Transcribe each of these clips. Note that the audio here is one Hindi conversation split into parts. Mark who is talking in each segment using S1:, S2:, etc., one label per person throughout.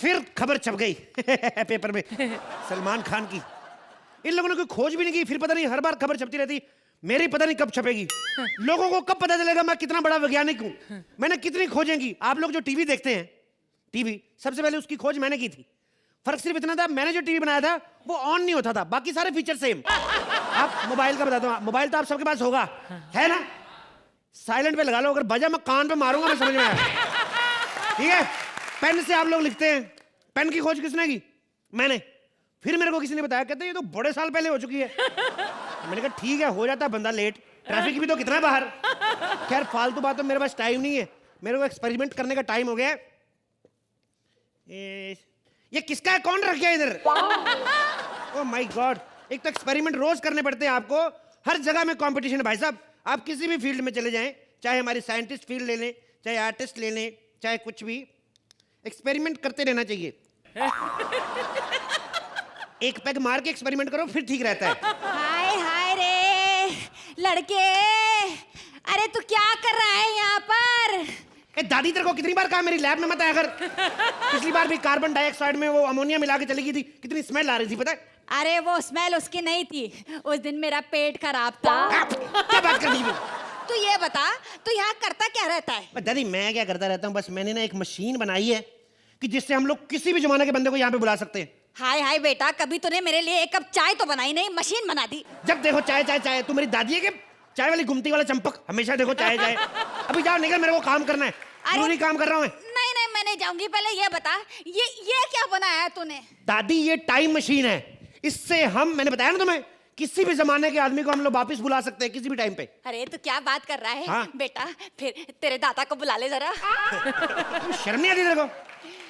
S1: फिर खबर छप गई पेपर में सलमान खान की। इन लोगों ने कोई खोज भी नहीं की, फिर पता नहीं हर बार खबर छपती रहती। मेरी पता नहीं कब छपेगी। लोगों को कब पता चलेगा मैं कितना बड़ा वैज्ञानिक हूं। मैंने कितनी खोजें की। आप लोग जो टीवी देखते हैं, टीवी सबसे पहले उसकी खोज मैंने की थी। फर्क सिर्फ इतना था, मैंने जो टीवी बनाया था वो ऑन नहीं होता था, बाकी सारे फीचर सेम। आप मोबाइल का बता दो, मोबाइल तो आप सबके पास होगा, है ना? साइलेंट पे लगा लो, अगर बजा मैं कान पे मारूंगा, मैं समझ में आया। ठीक है, पेन से आप लोग लिखते हैं, पेन की खोज किसने की? मैंने। फिर मेरे को किसी ने बताया, कहते ये तो बड़े साल पहले हो चुकी है। मैंने कहा ठीक है, हो जाता है बंदा लेट, ट्रैफिक भी तो कितना है बाहर। खैर फालतू बात, तो मेरे पास टाइम नहीं है, मेरे को एक्सपेरिमेंट करने का टाइम हो गया। ये किसका है, कौन रख गया इधर? ओह माय गॉड, एक तो एक्सपेरिमेंट रोज करने पड़ते हैं आपको, हर जगह में कंपटीशन है भाई साहब। आप किसी भी फील्ड में चले जाएं, चाहे हमारी साइंटिस्ट फील्ड ले लें, चाहे आर्टिस्ट ले लें, चाहे कुछ भी, एक्सपेरिमेंट करते रहना चाहिए। एक पैग मार के एक्सपेरिमेंट करो, फिर ठीक रहता है।
S2: हाय हाय रे लड़के, अरे तू क्या कर रहा है यहाँ पर?
S1: ए दादी, तेरे को कितनी बार कहा मेरी लैब में मत आया कर। पिछली बार भी कार्बन डाइऑक्साइड में वो अमोनिया मिला के चली गई थी, कितनी स्मेल आ रही थी पता है?
S2: अरे वो स्मेल उसकी नहीं थी, उस दिन मेरा पेट खराब था।
S1: क्या बात कर दी वो?
S2: तू ये बता, तू यहाँ करता क्या रहता है?
S1: दादी मैं क्या करता रहता हूँ, बस मैंने ना एक मशीन बनाई है कि जिससे हम लोग किसी भी जमाने के बंदे को यहाँ पे बुला सकते हैं।
S2: हाय हाय बेटा, कभी तूने मेरे लिए एक कप चाय तो बनाई नहीं, मशीन बना दी।
S1: जब देखो चाय चाय चाय, तू मेरी दादी है कि चाय वाली गुमती वाला चंपक, हमेशा देखो चाय चाय। अभी जाओ निकल, मेरे को काम करना है, जरूरी काम कर रहा हूँ मैं।
S2: नहीं नहीं मैं नहीं जाऊंगी, पहले ये बता, ये क्या बनाया है तूने?
S1: दादी ये टाइम मशीन है, इससे हम, मैंने बताया ना तुम्हें, किसी भी जमाने के आदमी को हम लोग वापस बुला सकते हैं किसी भी टाइम पे।
S2: अरे तू क्या बात कर रहा है?
S1: हाँ?
S2: बेटा फिर तेरे दादा को बुला ले जरा।
S1: शर्म नहीं आती तेरे को?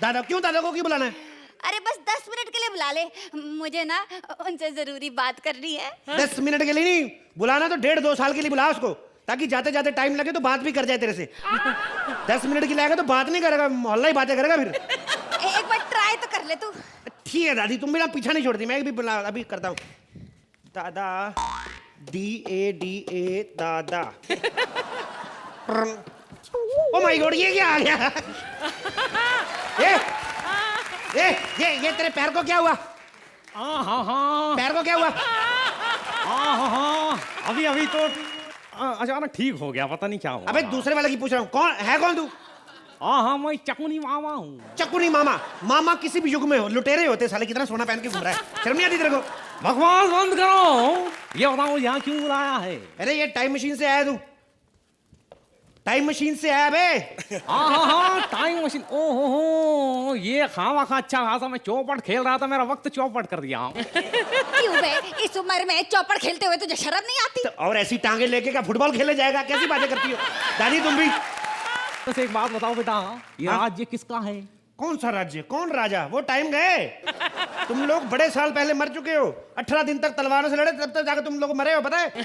S1: दादा क्यों, दादा को क्यों बुलाना है?
S2: अरे बस 10 मिनट के लिए बुला ले, मुझे ना उनसे जरूरी बात करनी है।
S1: 10 मिनट के लिए नहीं बुलाना, तो 1.5-2 साल के लिए बुला उसको, ताकि जाते जाते टाइम लगे तो बात भी कर जाए तेरे से। 10 मिनट की लाएगा तो बात नहीं करेगा, मोहल्ला ही बातें करेगा फिर।
S2: एक बार ट्राई तो कर ले तू।
S1: ठीक है दादी, तुम मेरा पीछा नहीं छोड़ती, मैं भी बुला, अभी करता हूँ। दादा, DADA दादा। ओ माय गॉड, ये क्या आ गया? ये तेरे पैर को क्या हुआ? पैर को क्या हुआ?
S3: अभी तो अचानक ठीक हो गया, पता नहीं क्या हुआ।
S1: अबे दूसरे वाले की पूछ रहा हूँ, कौन है, कौन तू?
S3: हाँ मैं चकुनी मामा हूँ।
S1: चकुनी मामा? मामा किसी भी युग में हो, लुटेरे होते साले, कितना सोना पहन के घूम रहा है, शर्म नहीं आती तेरे को?
S3: बकवास बंद करो, ये बताओ यहाँ क्यों बुलाया है?
S1: अरे ये टाइम मशीन से आया तू, टाइम मशीन से आया बे।
S3: हाँ टाइम मशीन। ओहो, ये खामा खा अच्छा खासा मैं चौपट खेल रहा था, मेरा वक्त चौपट कर दिया।
S2: क्यों बे, इस उम्र में चौपड़ खेलते हुए तुझे शर्म नहीं आती?
S1: तो और ऐसी टांगे लेके क्या फुटबॉल खेलने जाएगा? कैसी बातें करती हो दादी तुम भी?
S3: बस एक बात बताओ बेटा, ये राज्य किसका है?
S1: कौन सा राज्य, कौन राजा? वो टाइम गए, तुम लोग बड़े साल पहले मर चुके हो। 18 दिन तक तलवारों से लड़े, तब तक जाकर तुम लोग मरे हो, पता है?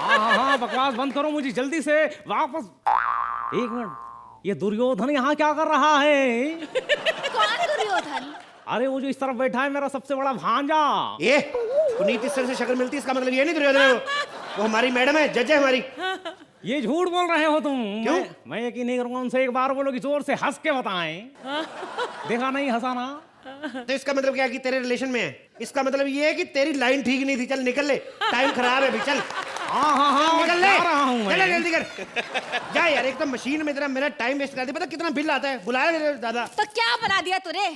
S3: हाँ बकवास बंद करो, मुझे जल्दी से वापस। एक मिनट, ये दुर्योधन यहाँ क्या कर रहा है?
S2: कौन दुर्योधन?
S3: अरे वो जो इस तरफ बैठा है, मेरा सबसे बड़ा भांजा।
S1: ये पुनीत इस तरह से शक्ल मिलती, इसका मतलब ये नहीं दुर्योधन है वो हमारी मैडम है, जज है हमारी।
S3: ये झूठ बोल रहे हो तुम।
S1: क्यों?
S3: मैं यकीन नहीं करूंगा, उनसे एक बार बोलोगी जोर से हंस के बताएं। देखा नहीं हंसाना?
S1: तो इसका मतलब क्या कि तेरे रिलेशन में है? इसका मतलब ये है कि तेरी लाइन ठीक नहीं थी। चल निकल ले, टाइम खराब है अभी, चल।
S3: हाँ
S1: निकल ले,
S3: रहा हूँ
S1: चल जल्दी कर जा यार, एकदम मशीन में तेरा मेरा टाइम वेस्ट कर दिया। पता कितना बिल आता है? बुलाया तेरे दादा?
S2: तो क्या बना दिया तूने?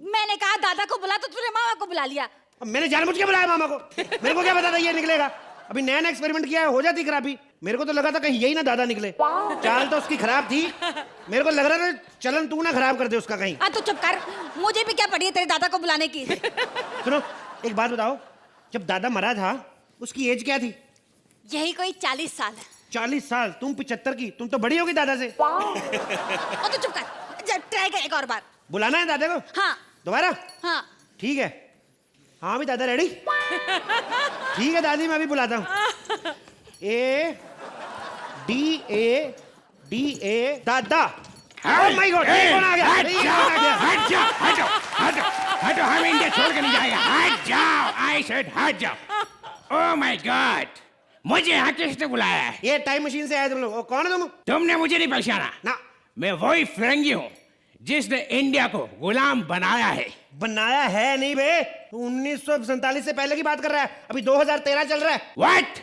S2: मैंने कहा दादा को बुला, तो तूने मामा को बुला लिया।
S1: अब मैंने जानबूझ के बुलाया मामा को, मेरे को क्या पता था ये निकलेगा? अभी नया नया एक्सपेरिमेंट किया है, हो जाती खराबी। मेरे को तो लगा था कहीं यही ना दादा निकले, चाल तो उसकी खराब थी। मेरे को लग रहा था चलन तू ना खराब कर दे उसका कहीं।
S2: तो चुप कर, मुझे भी क्या पड़ी है तेरे दादा को बुलाने की?
S1: सुनो एक बात बताओ, जब दादा मरा था उसकी एज क्या थी?
S2: यही कोई 40 साल।
S1: 40 साल? तुम 75 की, तुम तो बड़ी होगी दादा से।
S2: तो चुप कर, ट्राई कर एक और बार।
S1: बुलाना है दादा को?
S2: हाँ
S1: दोबारा?
S2: हाँ।
S1: ठीक है, हाँ भी दादा रेडी? ठीक है दादी, मैं भी बुलाता हूँ। DADA दादा। ओह माय गॉड, ये कौन आ गया?
S4: हटो, हम इंडिया छोड़ के नहीं जाएगा। हट जाओ, आई सेड हट जाओ। ओह माय गॉड, मुझे यहाँ किसने बुलाया है?
S1: ये टाइम मशीन से आए तुम लोग? कौन है तुम?
S4: तुमने मुझे नहीं पहचाना
S1: ना।
S4: मैं वही फिरंगी हूँ, जिसने इंडिया को गुलाम बनाया है।
S1: बनाया है नहीं बे, 1947 से पहले की बात कर रहा है, अभी 2013 चल रहा है।
S4: व्हाट?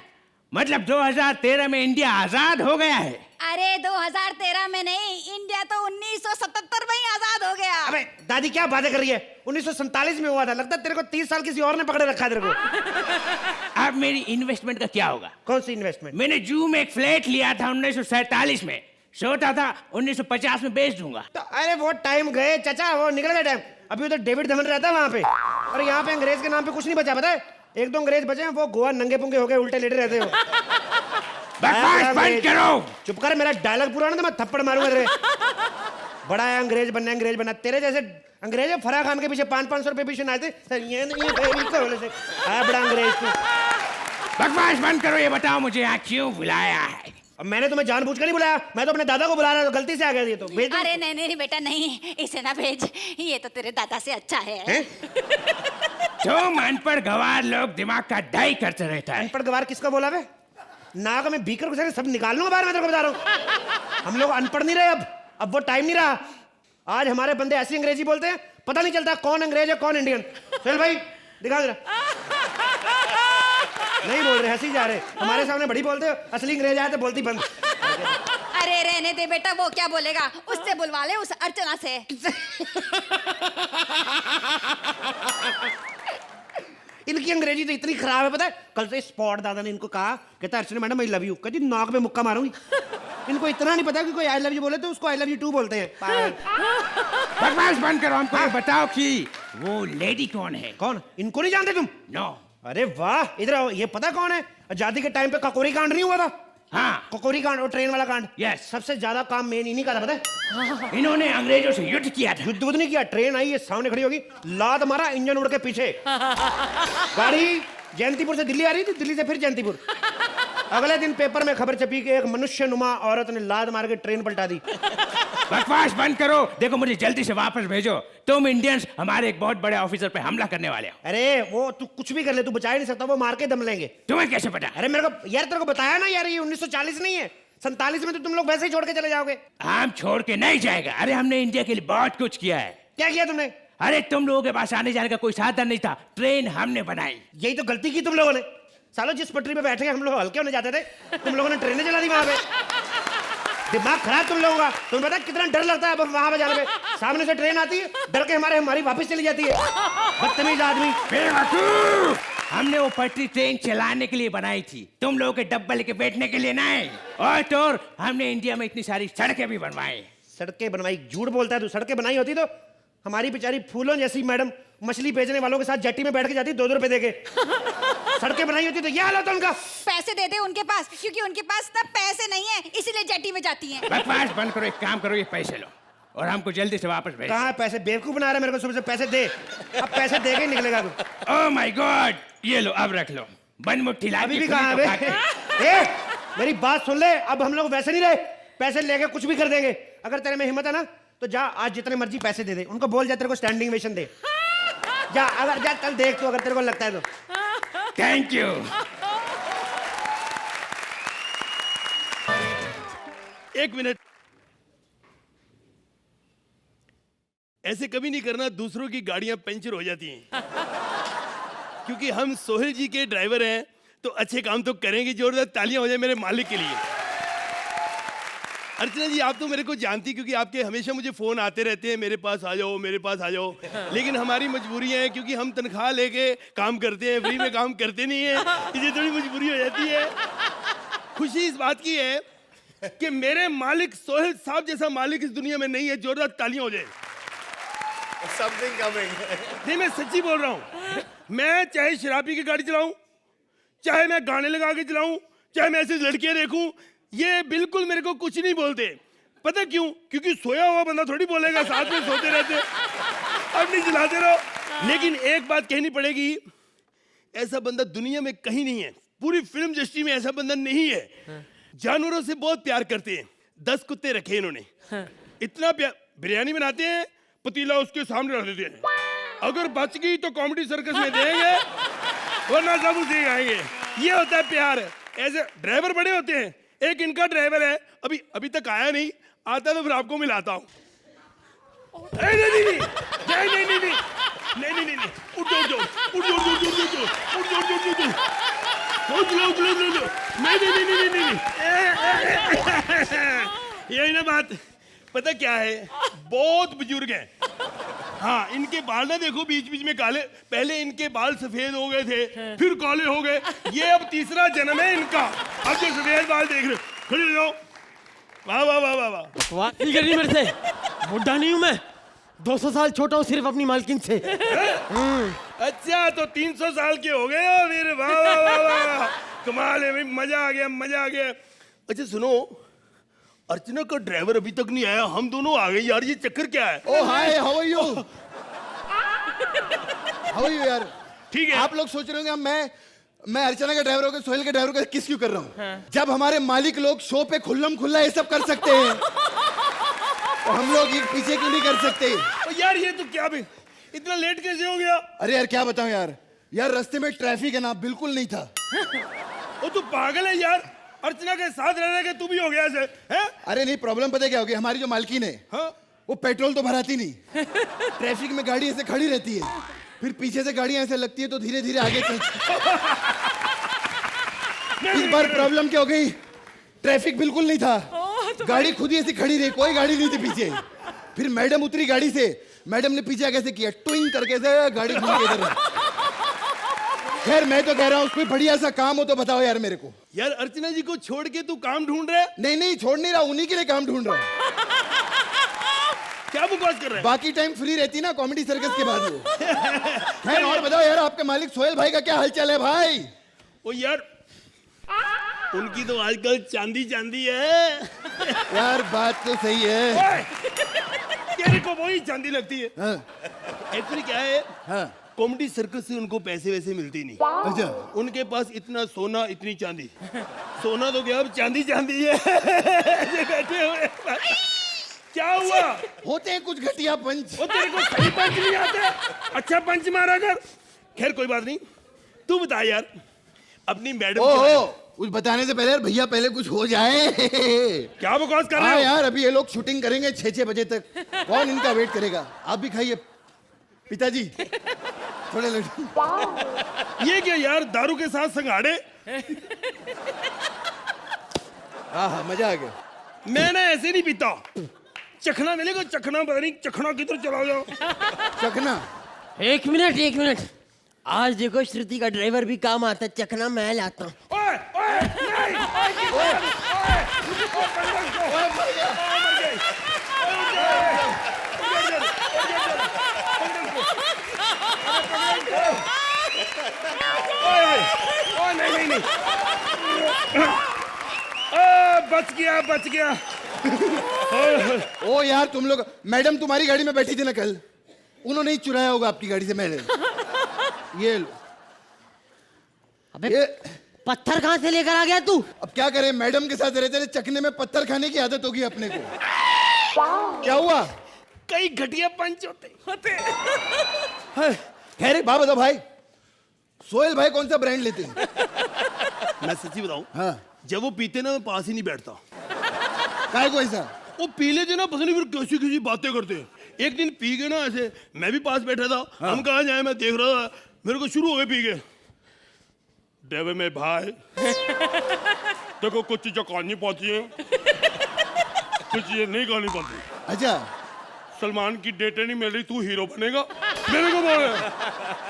S4: मतलब 2013 में इंडिया आजाद हो गया है?
S2: अरे 2013 में नहीं, इंडिया तो 1977 में ही आजाद हो गया।
S1: अबे दादी क्या बातें कर रही है, 1947 में हुआ था। लगता है तेरे को 30 साल किसी और ने पकड़े रखा है तेरे को।
S4: अब मेरी इन्वेस्टमेंट का क्या होगा?
S1: कौन सी इन्वेस्टमेंट?
S4: मैंने जू में एक फ्लैट लिया था 1947 में, सोचा था 1950 में बेच दूंगा।
S1: तो अरे वो टाइम गए चाचा, वो निकल गया टाइम। अभी तो डेविड धवन रहता है वहां पे, और यहाँ पे अंग्रेज के नाम पे कुछ नहीं बचा, पता है? एक दो अंग्रेज बचे हैं, वो गोवा नंगे पुंगे हो गए, उल्टे लेटे रहते हो।
S4: बकवास बंद करो।
S1: चुप कर, मेरा डायलॉग पूरा ना तो मैं थप्पड़ मारूंगा तेरे। बड़ा है अंग्रेज बनना, अंग्रेज बनना। तेरे जैसे अंग्रेज है, फराह खान के पीछे 500 रुपए पीछे नाचते सर, ये नहीं से बड़ा अंग्रेज तू।
S4: बकवास बंद करो, ये बताओ मुझे यहाँ क्यों बुलाया है?
S1: अब मैंने तुम्हें जानबूझ कर नहीं बुलाया, मैं तो अपने दादा को बुला रहा था, गलती से आ गया ये तो भेज दो।
S2: अरे नहीं नहीं बेटा नहीं, इसे ना भेज, ये तो तेरे दादा से अच्छा है।
S1: हैं?
S4: तुम अनपढ़ गवार लोग दिमाग का डाई करते रहता है।
S1: अनपढ़ गवार किसका बोला बे? नाक में बीकर घुसा के सब निकाल लूंगा बाहर, मैं तेरे को बता रहा हूँ। हम लोग अनपढ़ नहीं रहे, अब वो टाइम नहीं रहा। आज हमारे बंदे ऐसी अंग्रेजी बोलते हैं, पता नहीं चलता कौन अंग्रेज है कौन इंडियन। चल भाई दिखा जरा। नहीं बोल रहे, हंसी जा रहे। हमारे सामने बड़ी बोलते हो, असली अंग्रेज आए तो बोलती बंद।
S2: अरे रहने दे बेटा, वो क्या बोलेगा, उससे बुलवा ले, उस अर्चना से।
S1: इनकी अंग्रेजी तो इतनी खराब है, पता है? कल से स्पॉट दादा ने इनको कहा, कहता अर्चना मैडम आई लव यू, कहती नाक में मुक्का मारूंगी। इनको इतना नहीं पता कि कोई आई लव यू बोले तो उसको आई लव यू टू बोलते हैं।
S4: बकवास बंद करो, हमको ये बताओ कि वो लेडी कौन है?
S1: कौन? इनको नहीं जानते तुम?
S4: नो।
S1: अरे वाह, इधर आओ, ये पता कौन है? आजादी के टाइम पे ककोरी कांड नहीं हुआ था?
S4: हाँ।
S1: ककोरी कांड, और ट्रेन वाला कांड।
S4: Yes.
S1: सबसे ज्यादा काम मेन इन्हीं का था, पता है?
S4: इन्होंने अंग्रेजों से युद्ध किया था।
S1: युद्ध नहीं किया, ट्रेन आई ये सामने खड़ी होगी, लात मारा, इंजन उड़ के पीछे। गाड़ी जयंतीपुर से दिल्ली आ रही थी, दिल्ली से फिर जयंतीपुर। अगले दिन पेपर में खबर छपी कि एक मनुष्य नुमा औरत ने लात मार के ट्रेन पलटा दी।
S4: बकवास बंद करो, देखो मुझे जल्दी से वापस भेजो। तुम इंडियंस हमारे एक बहुत बड़े ऑफिसर पे हमला करने वाले हो।
S1: अरे वो तू कुछ भी कर ले, तू बचा ही नहीं सकता, वो मार के दम लेंगे।
S4: तुम्हें कैसे पता?
S1: अरे मेरे को यार, तेरे को बताया ना यार, ये 1940 नहीं है, 47 में तो तुम लोग वैसे ही छोड़ के चले जाओगे।
S4: हम छोड़ के नहीं जाएगा। अरे हमने इंडिया के लिए बहुत कुछ किया है।
S1: क्या किया तुमने?
S4: अरे तुम लोगों के पास आने जाने का कोई साधन नहीं था, ट्रेन हमने बनाई।
S1: यही तो गलती की तुम लोगों ने। सालों जिस पटरी पे बैठे हम लोग हल्के होने जाते थे, तुम लोगों ने ट्रेनें चला दी वहां पे। दिमाग खराब तुम लोगों का। तुम्हें पता है कितना डर लगता है अब वहां पे जाने पे? सामने से ट्रेन आती है, डर के हमारी वापस चली जाती है। बदतमीज आदमी।
S4: हमने वो पटरी ट्रेन चलाने के लिए बनाई थी, तुम लोगों के डब्बा लेके बैठने के लिए नहीं। और हमने इंडिया में इतनी सारी सड़कें भी बनवाई।
S1: सड़कें बनवाई? झूठ बोलता है तू। सड़कें बनाई होती तो हमारी बेचारी फूलों जैसी मैडम मछली बेचने वालों के साथ जेटी में बैठ के जाती 2-2 रुपए देके। सड़कें बनाई होती तो ये हाल होता उनका।
S2: पैसे दे दे उनके पास, क्योंकि उनके पास तब पैसे नहीं है, इसीलिए जेटी में जाती हैं।
S4: बकवास बंद करो, एक काम करो, ये पैसे लो और हमको जल्दी से वापस भेजो।
S1: कहाँ पैसे? बेवकूफ बना रहा है मेरे को सुबह से। पैसे दे, अब पैसे दे के ही निकलेगा तू।
S4: ओह माय गॉड, ये लो, अब रख लो। बन मुट्ठी ला
S1: अभी भी कहाँ है? मेरी बात सुन ले, अब हम लोग वैसे नहीं रहे, पैसे लेके कुछ भी कर देंगे। अगर तेरे में हिम्मत है ना तो जा, आज जितने मर्जी पैसे दे दे, उनको बोल जा तेरे को स्टैंडिंग ओवेशन दे। जा, अगर जा कल देख तो, अगर तेरे को लगता है तो।
S4: Thank you.
S5: एक मिनट, ऐसे कभी नहीं करना, दूसरों की गाड़ियां पंचर हो जाती हैं। क्योंकि हम सोहेल जी के ड्राइवर हैं तो अच्छे काम तो करेंगे। जोरदार तालियां हो जाए मेरे मालिक के लिए। अर्चना जी, आप तो मेरे को जानती, क्योंकि आपके हमेशा मुझे फोन आते रहते हैं, मेरे पास आ जाओ, मेरे पास आ जाओ। लेकिन हमारी मजबूरियां हैं, क्योंकि हम तनख्वाह लेके काम करते हैं, फ्री में काम करते नहीं है, इसलिए थोड़ी मजबूरी हो जाती है। खुशी इस बात की है कि मेरे मालिक सोहेल साहब जैसा मालिक इस दुनिया में नहीं है। जोरदार तालियां हो जाए।
S6: Something coming.
S5: नहीं, मैं सच्ची बोल रहा हूँ। मैं चाहे शराबी की गाड़ी चलाऊं, चाहे मैं गाने लगा के चलाऊं, चाहे मैं ऐसे लड़कियां देखूं, ये बिल्कुल मेरे को कुछ नहीं बोलते। पता क्यों? क्योंकि सोया हुआ बंदा थोड़ी बोलेगा, साथ में सोते रहते। अब नहीं चलाते रहो। लेकिन एक बात कहनी पड़ेगी, ऐसा बंदा दुनिया में कहीं नहीं है। पूरी फिल्म इंडस्ट्री में ऐसा बंदा नहीं है। जानवरों से बहुत प्यार करते हैं। 10 कुत्ते रखे इन्होंने। इतना प्यार, बिरयानी बनाते हैं, पतीला उसके सामने रख देते हैं। अगर बच गई तो कॉमेडी सर्कस में देंगे, वरना सब उसे खाएंगे। ये होता है प्यार। ऐसे ड्राइवर बड़े होते हैं। एक इनका ड्राइवर है, अभी तक आया नहीं, आता तो फिर आपको मिलाता हूँ। नहीं नहीं नहीं नहीं नहीं नहीं नहीं नहीं नहीं उठ जाओ उठ जाओ उठ जाओ उठ जाओ उठ जाओ उठ जाओ उठ जाओ उठ जाओ नहीं नहीं नहीं नहीं नहीं यही ना बात। पता क्या है, बहुत बुजुर्ग हैं। हाँ, इनके बाल ना देखो बीच बीच में काले, पहले इनके बाल सफेद हो गए थे फिर काले हो गए, ये अब तीसरा जन्म है इनका। अब जो सफेद बाल देख रहे हो, खड़े हो जाओ। वाह वाह वाह वाह वाह।
S7: बात नहीं करनी मेरे से, बुढ़ा नहीं हूं मैं, 200 साल छोटा हूँ सिर्फ अपनी मालकिन से।
S5: अच्छा तो 300 साल के हो गए हो फिर। वाह वाह वाह वाह, कमाल है भाई, मजा आ गया मजा आ गया। अच्छा सुनो, अर्चना का ड्राइवर अभी तक नहीं आया, हम दोनों आ गए यार, ये चक्कर क्या है?
S6: Oh hi, how are you? How are you यार?
S5: ठीक है।
S6: आप लोग सोच रहे होंगे मैं अर्चना का ड्राइवर होकर सोहेल के ड्राइवर का किस क्यों कर रहा हूँ? जब हमारे मालिक लोग शो पे खुल्लम खुल्ला ये सब कर सकते हैं तो हम लोग ये पीछे क्यों नहीं कर सकते?
S5: तो यार ये तो क्या भी इतना लेट कैसे हो गया?
S6: अरे यार क्या बताऊं यार रास्ते में ट्रैफिक है ना, बिल्कुल नहीं था।
S5: वो तो पागल है यार, अर्चना के साथ रहने के तू भी हो गया ऐसे हैं?
S6: अरे नहीं, प्रॉब्लम पता है क्या हो गया, हमारी जो मालकिन है
S5: हाँ?
S6: वो पेट्रोल तो भराती नहीं, ट्रैफिक में गाड़ी ऐसे खड़ी रहती है, फिर पीछे से गाड़ियां ऐसे लगती है तो धीरे धीरे आगे चलती। इस बार प्रॉब्लम क्या हो गई, ट्रैफिक बिल्कुल नहीं था, गाड़ी खुद ही ऐसी खड़ी रही, कोई गाड़ी नहीं थी पीछे। फिर मैडम उतरी गाड़ी से, मैडम ने पीछे कैसे किया, ट्विंग करके से गाड़ी घूम के इधर। खैर मैं तो कह रहा हूँ कोई बढ़िया सा काम हो तो बताओ यार मेरे को।
S5: यार अर्चना जी को छोड़ के तू काम ढूंढ रहा है?
S6: नहीं छोड़ नहीं रहा, उन्हीं के लिए काम ढूंढ रहा हूँ।
S5: क्या बकवास कर रहा है?
S6: बाकी टाइम फ्री रहती ना कॉमेडी सर्कस के बाद वो। खैर और बताओ यार, आपके मालिक सोहेल भाई का क्या हालचाल है भाई?
S5: ओ यार उनकी तो आजकल चांदी चांदी है।
S6: यार बात तो सही है।
S5: ओए, तेरे को वही चांदी लगती है।
S6: हाँ,
S5: एक्चुअली क्या है,
S6: हाँ,
S5: कॉमेडी सर्कस से उनको पैसे वैसे मिलती नहीं।
S6: अच्छा
S5: उनके पास इतना सोना इतनी चांदी, सोना तो क्या अब चांदी चांदी है। ऐसे बैठे हुए क्या हुआ?
S6: होते हैं कुछ घटिया पंच।
S5: वो तेरे को सही पंच नहीं आते? अच्छा पंच मारा कर। खैर कोई बात नहीं, तू बता यार अपनी मैडम
S6: ओहो, कुछ बताने से पहले यार भैया पहले कुछ हो जाए।
S5: क्या बकवास कर रहे
S6: हाँ
S5: हो?
S6: यार अभी ये लोग शूटिंग करेंगे 6-6 बजे तक, कौन इनका वेट करेगा? आप भी खाइए पिताजी थोड़े लड्डू।
S5: ये क्या यार, दारू के साथ संगाड़े?
S6: हाँ मजा आ गया।
S5: मैं ना ऐसे नहीं पीता, चखना मिलेगा, चखना पता नहीं चखना किधर चला जाओ।
S6: चखना।
S7: एक मिनट, आज देखो श्रुति का ड्राइवर भी काम आता है, चखना मैं लाता हूँ।
S5: ओए ओए नहीं ओए नहीं बच गया।
S6: ओ यार तुम लोग, मैडम तुम्हारी गाड़ी में बैठी थी ना कल, उन्होंने ही चुराया होगा आपकी गाड़ी से मैडम। ये लो।
S7: अबे
S6: ये
S7: पत्थर कहाँ से लेकर आ गया तू?
S6: अब क्या करें, मैडम के साथ रहते रहे, चखने में पत्थर खाने की आदत होगी अपने को। क्या हुआ?
S5: कई घटिया पंच होते।
S6: खैर एक बात बताओ भाई, सोहेल भाई कौन सा ब्रांड लेते हैं?
S5: मैं सच्ची बताऊं,
S6: हाँ
S5: जब वो पीते ना मैं पास ही नहीं बैठता।
S6: काय को ऐसा?
S5: वो पी लेते ना, पता नहीं फिर कैसी कैसी बातें करते हैं। एक दिन पी गए ना ऐसे, मैं भी पास बैठा था।
S6: हाँ।
S5: हम कहाँ जाए, मैं देख रहा था, मेरे को शुरू हो गए पी गए। ड्राइवर में भाई देखो कुछ चीजें कहनी पड़ती है, कुछ चीजें नहीं कहनी पड़ती।
S6: अच्छा
S5: सलमान की डेटें नहीं मिल रही, तू हीरो बनेगा, मेरे को बोल रहे हैं।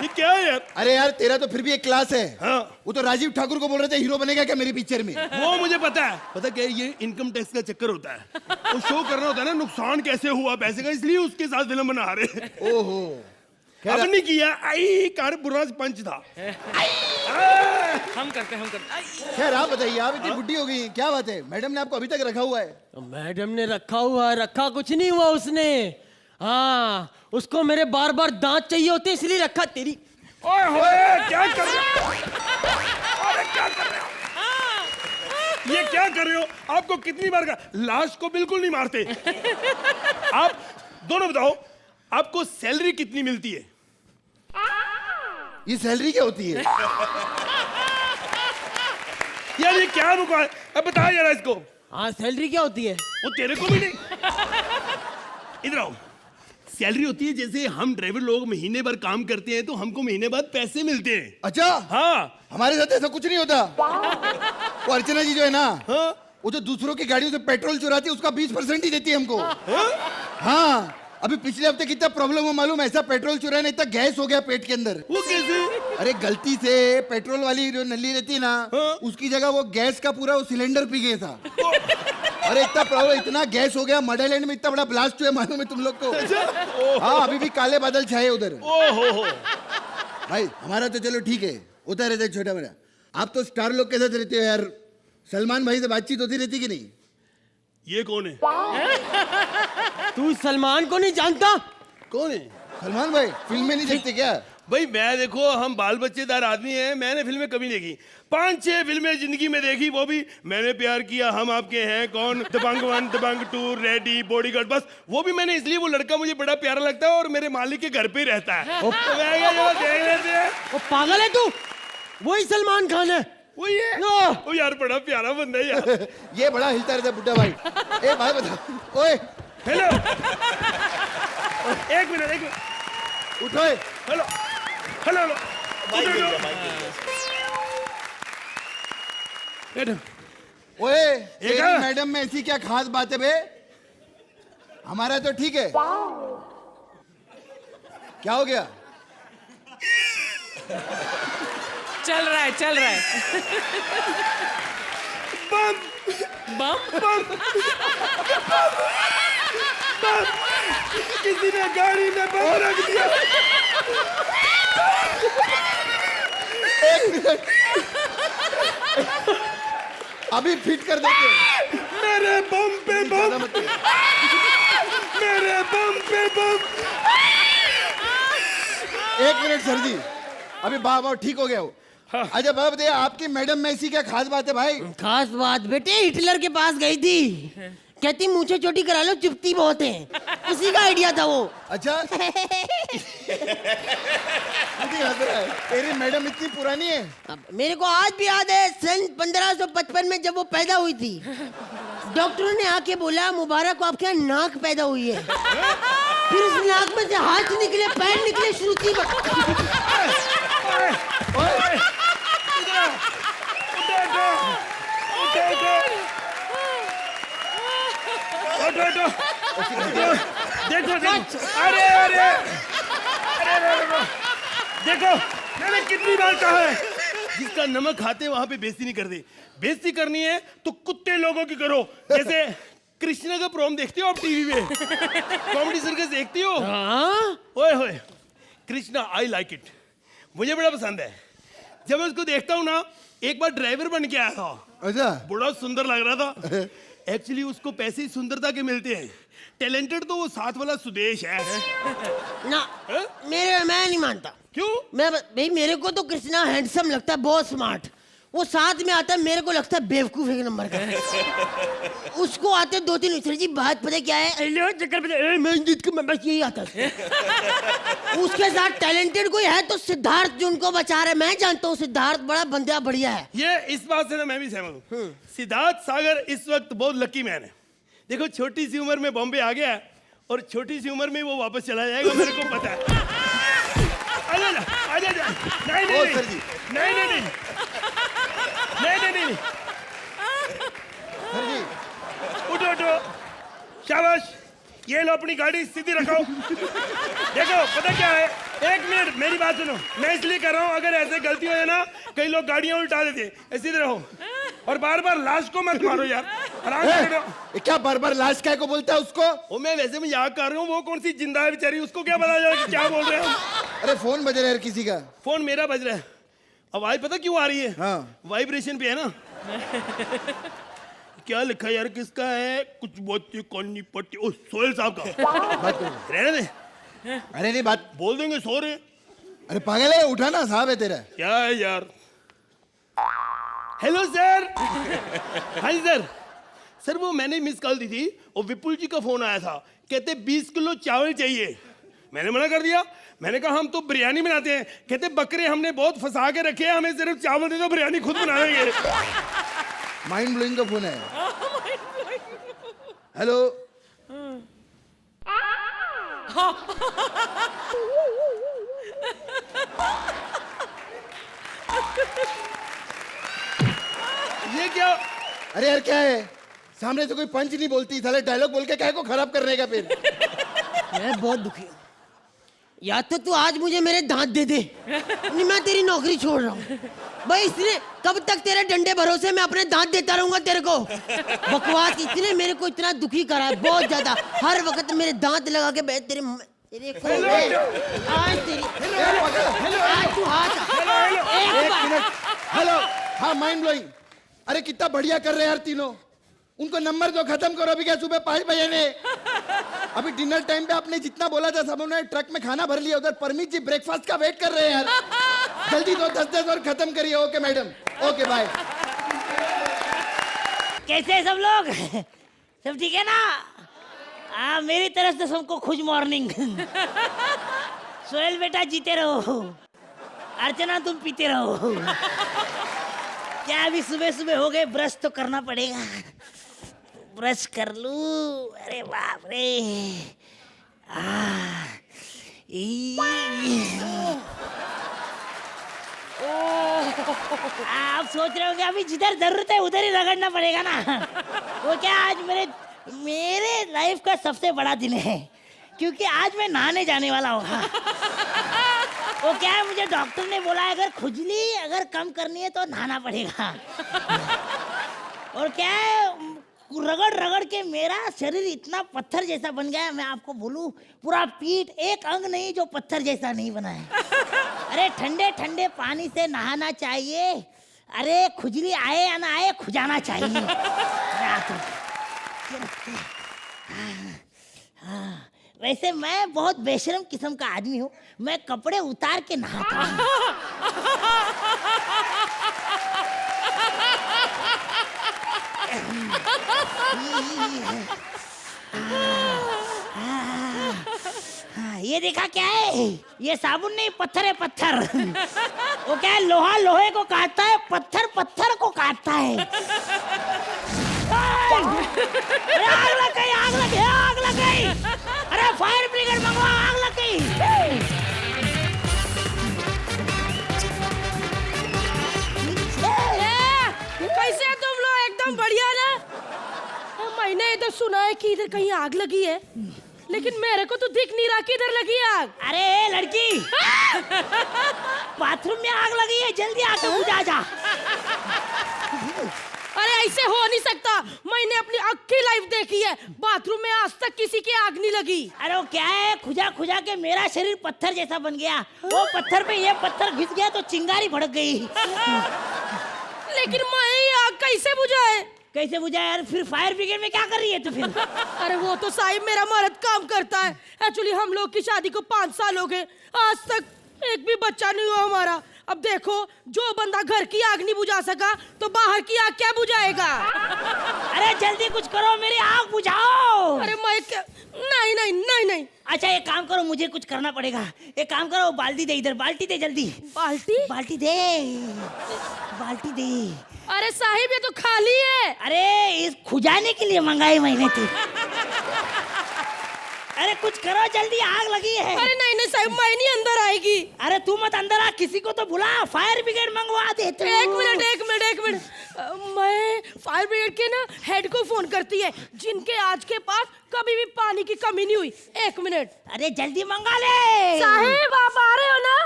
S5: ये क्या है यार?
S6: अरे यार तेरा तो फिर भी एक क्लास है।
S5: हाँ।
S6: वो तो राजीव ठाकुर को बोल रहे थे हीरो बनेगा क्या मेरी पिक्चर में।
S5: वो मुझे पता है, पता क्या है, ये इनकम टैक्स का चक्कर होता है। वो शो करना होता है ना नुकसान कैसे हुआ पैसे का, इसलिए उसके साथ फिल्म बना रहे।
S6: ओहो
S5: अब नहीं किया, आई कार बुरा पंच था।
S3: हम करते
S6: खैर आप बताइए, आप इतनी बुढ़ी हो गई, क्या बात है? मैडम ने आपको अभी तक रखा हुआ है?
S7: तो मैडम ने रखा कुछ नहीं हुआ उसने। हाँ उसको मेरे बार दांत चाहिए होते इसलिए रखा। तेरी
S5: ओए होए क्या कर रहे हो? अरे क्या कर रहे हो? ये क्या कर रहे हो? आपको कितनी बार कहा, लाश को बिल्कुल नहीं मारते। आप दोनों बताओ, आपको सैलरी कितनी मिलती है?
S6: ये सैलरी क्या होती है?
S5: यार ये क्या रुका है? अब बता यार इसको।
S7: हाँ सैलरी क्या होती है?
S5: वो तेरे को भी नहीं। इधर आओ, सैलरी होती है जैसे हम ड्राइवर लोग महीने भर काम करते हैं तो हमको महीने बाद पैसे मिलते हैं।
S6: अच्छा
S5: हाँ
S6: हमारे साथ ऐसा कुछ नहीं होता। वो अर्चना जी जो है ना,
S5: हाँ
S6: वो जो दूसरों की गाड़ियों से पेट्रोल चुराती है उसका 20% ही देती है हमको। हाँ अभी पिछले हफ्ते कितना प्रॉब्लम हुआ मालूम? ऐसा पेट्रोल चुराया नहीं, इतना गैस हो गया पेट के अंदर।
S5: वो कैसे?
S6: अरे गलती से पेट्रोल वाली जो नली रहती है ना, उसकी जगह वो गैस का पूरा वो सिलेंडर पी गया था। अरे इतना प्रॉब्लम, इतना गैस हो गया, मडरलैंड में इतना बड़ा ब्लास्ट हुआ मालूम है तुम लोग को? हाँ अभी भी काले बादल छाए उधर।
S5: ओहो
S6: भाई हमारा तो चलो ठीक है, होता रहता है छोटा बड़ा। आप तो स्टार लोग के साथ रहते हो यार, सलमान भाई से बातचीत होती रहती कि नहीं?
S5: ये कौन है?
S7: तू सलमान को नहीं जानता?
S5: कौन है
S6: सलमान भाई? फिल्म में नहीं देखते क्या?
S5: भाई? मैं देखो हम बाल बच्चेदार आदमी हैं, मैंने फिल्में कभी नहीं देखी। 5-6 फिल्में जिंदगी में देखी, वो भी मैंने प्यार किया, हम आपके हैं कौन, दबंग 1, दबंग 2, रेडी, बॉडीगार्ड, बस वो भी मैंने इसलिए, वो लड़का मुझे बड़ा प्यारा लगता है और मेरे मालिक के घर पे ही रहता है। तो मैं क्या चलो देख लेते हैं।
S7: वो पागल है तू? वही सलमान खान है।
S5: वो ये ओ यार बड़ा प्यारा बंदा है यार।
S6: ये बड़ा हिलता रहता है बुड्ढा भाई। ए भाई बता, ओए
S5: हेलो एक मिनट
S6: उठो।
S5: हेलो हेलो हेलो
S6: ओए
S5: ये
S6: तेरी
S5: क्या?
S6: मैडम में ऐसी क्या खास बात है बे? हमारा तो ठीक है। क्या हो गया?
S8: चल रहा है
S5: बम
S8: बम
S5: बम बम, किसी ने गाड़ी में बम रख दिया।
S6: अभी फिट कर देते।
S5: मेरे बम पे बम, मेरे बम पे बम।
S6: 1 मिनट सर जी, अभी बाबा ठीक हो गया वो। अच्छा बाबा बताइए, आपकी मैडम में ऐसी क्या खास बात है भाई?
S7: खास बात बेटे, हिटलर के पास गई थी, कहती मुझे चोटी करा लो, चुपती बहुत है। उसी का आइडिया था वो।
S6: अच्छा मुझे हंस रहा है। तेरी मैडम इतनी पुरानी है?
S7: अब मेरे को आज भी याद है, सन 1555 में जब वो पैदा हुई थी, डॉक्टरों ने आके बोला मुबारक आपके यहाँ नाक पैदा हुई है। फिर उस नाक में से हाथ निकले, पैर निकले, श्रुति
S5: देखो अरे अरे अरे देखो मैंने कितनी बार कहा है, जिसका नमक खाते वहां पे बेइज्जती नहीं करते। बेइज्जती करनी है तो कुत्ते लोगों की करो। जैसे कृष्णा का प्रोम देखते हो आप टीवी पे? कॉमेडी सर्कस देखती हो? ओए होए कृष्णा, आई लाइक इट, मुझे बड़ा पसंद है। जब मैं उसको देखता हूँ ना, एक बार ड्राइवर बन के आया था।
S6: अच्छा
S5: बड़ा सुंदर लग रहा था। एक्चुअली उसको पैसे ही सुंदरता के मिलते हैं, टैलेंटेड तो वो साथ वाला सुदेश है।
S7: ना मैं नहीं मानता।
S5: क्यों?
S7: भाई मेरे को तो कृष्णा हैंडसम लगता है, बहुत स्मार्ट। वो साथ में आता है, मेरे को लगता है बेवकूफ एक नंबर का। उसको आते 2-3 सर जी बात पता क्या है, बस यही आता है। उसके साथ टैलेंटेड कोई है तो सिद्धार्थ जो उनको बचा रहा है, मैं जानता हूँ सिद्धार्थ बड़ा बंदा बढ़िया है।
S5: ये इस बात से ना मैं भी सहमत हूँ। सिद्धार्थ सागर इस वक्त बहुत लकी मैन है। देखो छोटी सी उम्र में बॉम्बे आ गया है और छोटी सी उम्र में वो वापस चला जाएगा, मेरे को पता है। आजा आजा, नहीं नहीं
S6: सर जी,
S5: नहीं नहीं नहीं नहीं नहीं,
S6: सर जी
S5: उठो उठो, शाबाश। ये लो अपनी गाड़ी सीधी रखो। देखो पता क्या है, 1 मिनट मेरी बात सुनो। मैं इसलिए कर रहा हूँ, अगर ऐसे गलती हो जाए ना, कई लोग गाड़ियां उल्टा देते। सीधे रहो और बार बार लाश को मत मारो यार, आराम से बैठो।
S6: ये क्या बार बार लाश काय को बोलता है उसको?
S5: वो मैं वैसे में याद कर रहा हूँ, वो कौन सी जिंदा है बेचारी, उसको क्या पता चला कि क्या बोल रहे हैं हम।
S6: अरे फोन बज रहा है किसी का।
S5: फोन मेरा बज रहा है। आवाज पता क्यों आ रही है?
S6: हाँ।
S5: वाइब्रेशन पे है ना। क्या लिखा यार, किसका है? कुछ बहुत कौनी पट्टी, ओ सोहेल साहब का।
S6: बात करो।
S5: रहने दे,
S6: अरे नहीं बात,
S5: बोल देंगे सो रहे।
S6: अरे पागल है, उठा ना, साहब है तेरा।
S5: क्या है यार? Hello sir. हाँ जी सर। सर वो मैंने मिस कॉल दी थी और विपुल जी का फोन आया था, कहते 20 किलो चावल चाहिए। मैंने मना कर दिया, मैंने कहा हम तो बिरयानी बनाते हैं। कहते बकरे हमने बहुत फंसा के रखे हैं, हमें सिर्फ चावल दे दो, बिरयानी खुद बना लेंगे।
S6: माइंड ब्लोइंग का फोन है। हेलो
S5: ये क्या?
S6: अरे यार क्या है, सामने से कोई पंच नहीं बोलती, साले डायलॉग बोल के क्या को खराब करने का फिर।
S7: मैं बहुत दुखी हूँ। या तो तू आज मुझे मेरे दांत दे दे, नहीं मैं तेरी नौकरी छोड़ रहा हूँ। भाई इसने कब तक तेरे डंडे भरोसे मैं अपने दांत देता रहूंगा तेरे को? बकवास इसने मेरे को इतना दुखी करा है बहुत ज्यादा। हर वक्त मेरे दांत लगा के बैठ तेरे आज तेरी आज तू हाथ एक बार।
S6: हेलो, हाँ माइंड ब्लोइंग। अरे कितना बढ़िया कर रहे हैं यार तीनों। उनको नंबर दो, खत्म करो। अभी क्या सुबह 5 बजे ने, अभी डिनर टाइम पे आपने जितना बोला था सब उन्होंने ट्रक में खाना भर लिया। उधर परमीत जी ब्रेकफास्ट का वेट कर रहे हैं यार। जल्दी दो, 10 और खत्म करिए। Okay madam, okay bye.
S7: कैसे हैं सब लोग? सब ठीक है ना? मेरी तरफ से सबको खुश मॉर्निंग। सोहेल बेटा जीते रहो, अर्चना तुम पीते रहो। क्या अभी सुबह सुबह हो गए, ब्रश तो करना पड़ेगा। ब्रश कर लूं। अरे बाप रे। आप सोच रहे होंगे अभी जिधर जरूरत है उधर ही रगड़ना पड़ेगा ना। वो क्या आज मेरे लाइफ का सबसे बड़ा दिन है, क्योंकि आज मैं नहाने जाने वाला हूँ। वो क्या है, मुझे डॉक्टर ने बोला है अगर खुजली अगर कम करनी है तो नहाना पड़ेगा। और क्या है, रगड़ रगड़ के मेरा शरीर इतना पत्थर जैसा बन गया है, मैं आपको बोलूं पूरा पीठ एक अंग नहीं जो पत्थर जैसा नहीं बना है। अरे ठंडे ठंडे पानी से नहाना चाहिए। अरे खुजली आए या ना आए खुजाना चाहिए। वैसे मैं बहुत बेशरम किस्म का आदमी हूँ, मैं कपड़े उतार के नहाता हूँ। ये देखा क्या है, ये साबुन नहीं पत्थर है पत्थर। वो क्या है, लोहा लोहे को काटता है, पत्थर पत्थर को काटता है। अरे आग लग गई, आग लग गई, आग लग गई। अरे फायर ब्रिगेड मंगवा, आग लग गई।
S2: कैसे हैं तुम लोग? एकदम बढ़िया ना? मैंने इधर सुना है कि इधर कहीं आग लगी है, लेकिन मेरे को तो दिख नहीं रहा कि इधर लगी आग।
S7: अरे लड़की, बाथरूम में आग लगी है, जल्दी आके बुझा जा।
S2: अरे ऐसे हो नहीं सकता, मैंने अपनी अक्खी लाइफ देखी है, बाथरूम में आज तक किसी की आग नहीं लगी।
S7: अरे वो क्या है, खुजा खुजा के मेरा शरीर पत्थर जैसा बन गया। वो पत्थर पे ये पत्थर घिस गया तो चिंगारी भड़क गई।
S2: लेकिन मैं ये आग कैसे बुझाए?
S7: कैसे बुझाए यार? फिर फायर ब्रिगेड में क्या कर रही है तू फिर?
S2: अरे वो तो साहिब मेरा मर्द काम करता है। एक्चुअली हम लोग की शादी को 5 साल हो गए, आज तक एक भी बच्चा नहीं हुआ हमारा। अब देखो, जो बंदा घर की आग नहीं बुझा सका तो बाहर की आग क्या बुझाएगा?
S7: अरे जल्दी कुछ करो, मेरी आग बुझाओ।
S2: अरे मैं नहीं नहीं नहीं नहीं।
S7: अच्छा एक काम करो, मुझे कुछ करना पड़ेगा। एक काम करो, बाल्टी दे इधर, बाल्टी दे जल्दी।
S2: बाल्टी?
S7: बाल्टी दे, बाल्टी दे।
S2: अरे साहिब ये तो खाली है।
S7: अरे इस खुजाने के लिए मंगाई मैंने तो। अरे कुछ करो जल्दी, आग लगी है।
S2: अरे नहीं नहीं साहिब, मैं नहीं अंदर आएगी।
S7: अरे तू मत अंदर आ, किसी को तो बुला, फायर ब्रिगेड मंगवा दे तू।
S2: एक मिनट मैं फायर ब्रिगेड के ना हेड को फोन करती है, जिनके आज के पास कभी भी पानी की कमी नहीं हुई। 1 मिनट।
S7: अरे जल्दी मंगा ले।
S2: साहिब आप आ रहे हो ना?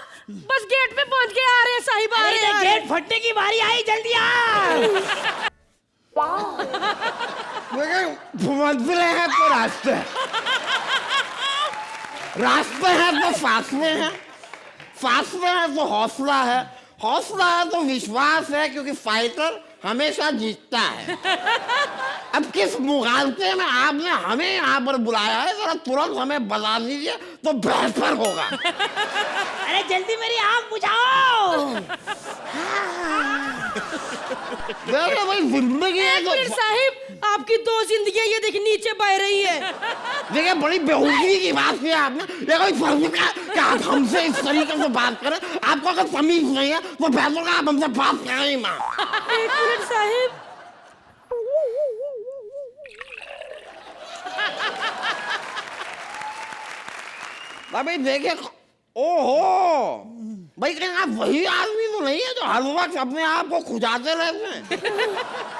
S2: बस गेट पे पहुंच के आ रहे हैं साहिब, आ रहे हैं।
S7: गेट फटने की बारी आई, जल्दी आ।
S4: मंजिलें हैं तो रास्ते, रास्ते हैं तो फासले हैं, फासले हैं तो हौसला है, हौसला है तो विश्वास है, क्योंकि फाइटर हमेशा जीतता है। अब किस मुगालते में आपने हमें यहाँ पर बुलाया है, जरा तुरंत हमें बता दीजिए तो बेहतर होगा।
S7: अरे जल्दी मेरी आग बुझाओ।
S4: भाई जिंदगी है तो
S2: साहिब आपकी 2 जिंदगियां ये देखिए नीचे बह रही है।
S4: देखिए बड़ी बेहूदी की बात की आपने। ये कोई फर्ज का कि आप हमसे इस तरीके से बात करें? आपको अगर तमीज नहीं है तो बेहतर का आप हमसे बात करें ही माँ।
S2: 1 मिनट साहिब।
S4: अबे देखिए, ओहो भाई, कहीं आप वही आदमी तो नहीं है जो हर वक्त अपने आप को खुजाते रहते हैं?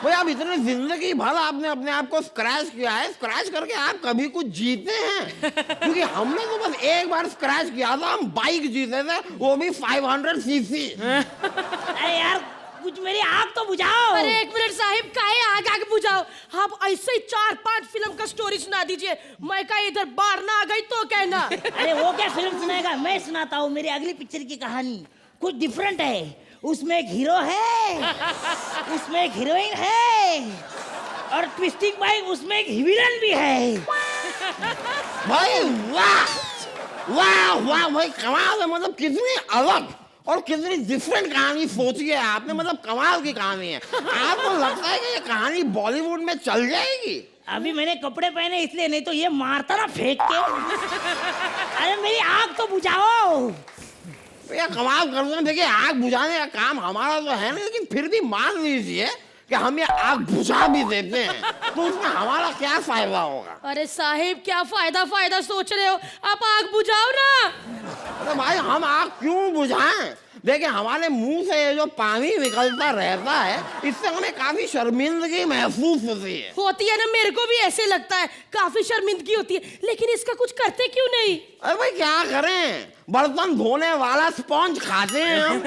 S4: भाई आप इतने जिंदगी भर आपने अपने आप को स्क्रैच किया है, स्क्रैच करके आप कभी कुछ जीते हैं? क्योंकि हमने तो बस एक बार स्क्रैच किया था, हम बाइक जीते थे, वो भी 500 सीसी।
S7: अरे यार कुछ मेरी आग तो बुझाओ।
S2: अरे एक मिनट साहिब, काहे आग आग बुझाओ? आप ऐसे ही 4-5 फिल्म का स्टोरी सुना दीजिए। मैं का इधर बाढ़ ना आ गई तो कहना।
S7: अरे वो क्या फिल्म सुनाएगा, मैं सुनाता हूँ मेरी अगली पिक्चर की कहानी। कुछ डिफरेंट है, उसमें एक हीरो है, उसमें एक हीरोइन है, और ट्विस्टिंग भाई उसमें एक विलन भी है।
S4: भाई वाह वाह वाह भाई, कमाल है। मतलब कितनी अलग और कितनी डिफरेंट कहानी सोची है आपने, मतलब कमाल की कहानी है। आपको लगता है कि ये कहानी बॉलीवुड में चल जाएगी?
S7: अभी मैंने कपड़े पहने इसलिए, नहीं तो ये मारता ना फेंक के। अरे मेरी आग तो बुझाओ।
S4: भैया कमाल कर दो। देखिए आग बुझाने का काम हमारा तो है नहीं, लेकिन फिर भी मान लीजिए कि हम ये आग बुझा भी देते हैं, तो उसमें हमारा क्या फायदा होगा?
S2: अरे साहिब क्या फायदा सोच रहे हो? आप आग बुझाओ ना।
S4: अरे भाई हम आग क्यों बुझाएं? देखिए हमारे मुंह से ये जो पानी निकलता रहता है, इससे हमें काफी शर्मिंदगी महसूस होती है
S2: ना, मेरे को भी ऐसे लगता है, काफी शर्मिंदगी होती है, लेकिन इसका कुछ करते क्यों नहीं?
S4: अरे भाई क्या करें, बर्तन धोने वाला स्पॉन्ज खाते हैं हम।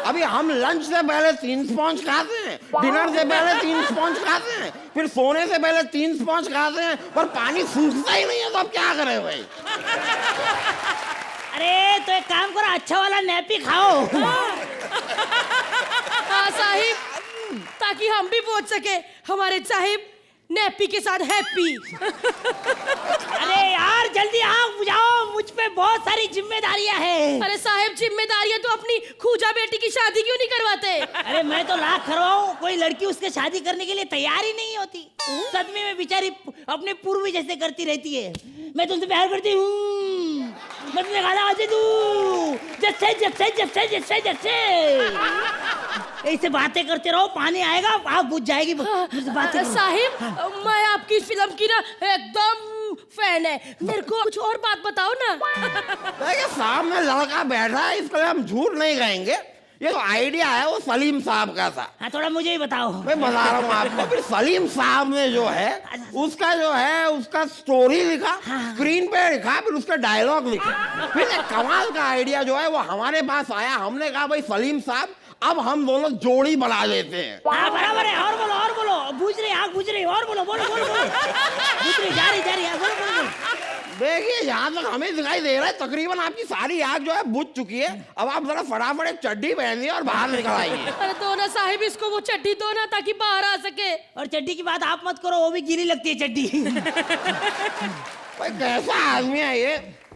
S4: अभी हम लंच से पहले 3 स्पॉन्ज खाते हैं, डिनर से पहले 3 स्पॉन्ज खाते हैं, फिर सोने से पहले 3 स्पॉन्ज खाते हैं, पर पानी सूखता ही नहीं है, तो अब क्या करें भाई?
S7: अरे तो एक काम करो, अच्छा वाला नैपी खाओ।
S2: हाँ साहिब, ताकि हम भी पहुंच सके हमारे साहिब नैपी के साथ हैप्पी।
S7: अरे यार जल्दी आग बुझाओ, मुझ पे बहुत सारी जिम्मेदारियां हैं।
S2: अरे साहिब जिम्मेदारियां तो अपनी खूजा बेटी की शादी क्यों नहीं करवाते?
S7: अरे मैं तो लाख करवाऊं, कोई लड़की उसके शादी करने के लिए तैयार ही नहीं होती। सदमे में बेचारी अपने पूर्वी जैसे करती रहती है। मैं तुमसे प्यार करती हूँ, मैं तुम्हें गाना गाती हूँ, जैसे जैसे जैसे जैसे जैसे। ऐसे बातें करते रहो, पानी आएगा आग बुझ जाएगी। बातें
S2: साहिब मैं आपकी फिल्म की ना एकदम फैन है, मेरे को कुछ और बात बताओ ना।
S4: देखिए सामने लड़का बैठा है, इसके लिए हम झूठ नहीं कहेंगे। ये जो आइडिया है वो सलीम साहब का था।
S7: हाँ थोड़ा मुझे ही बताओ।
S4: मैं बता रहा हूँ आपको। फिर सलीम साहब ने जो है उसका स्टोरी लिखा, स्क्रीन पे लिखा, फिर उसका डायलॉग लिखा। फिर एक कमाल का आइडिया जो है वो हमारे पास आया। हमने कहा भाई सलीम साहब अब हम दोनों जोड़ी बना लेते हैं।
S7: हाँ बराबर है, और बोलो बुझ रही आग बुझ रही, और बोलो बुझ रही जा रही है, बोलो।
S4: देखिए यहाँ तक हमें दिखाई दे रहा है तकरीबन आपकी सारी आग जो है बुझ चुकी है। अब आप जरा फटाफट एक चड्डी पहनिए और बाहर निकल आइए।
S2: अरे दो ना साहिब, इसको वो चड्डी दो ना ताकि बाहर आ सके।
S7: और चड्डी की बात आप मत करो, वो भी गीली लगती है चड्डी।
S4: भाई कैसा आदमी है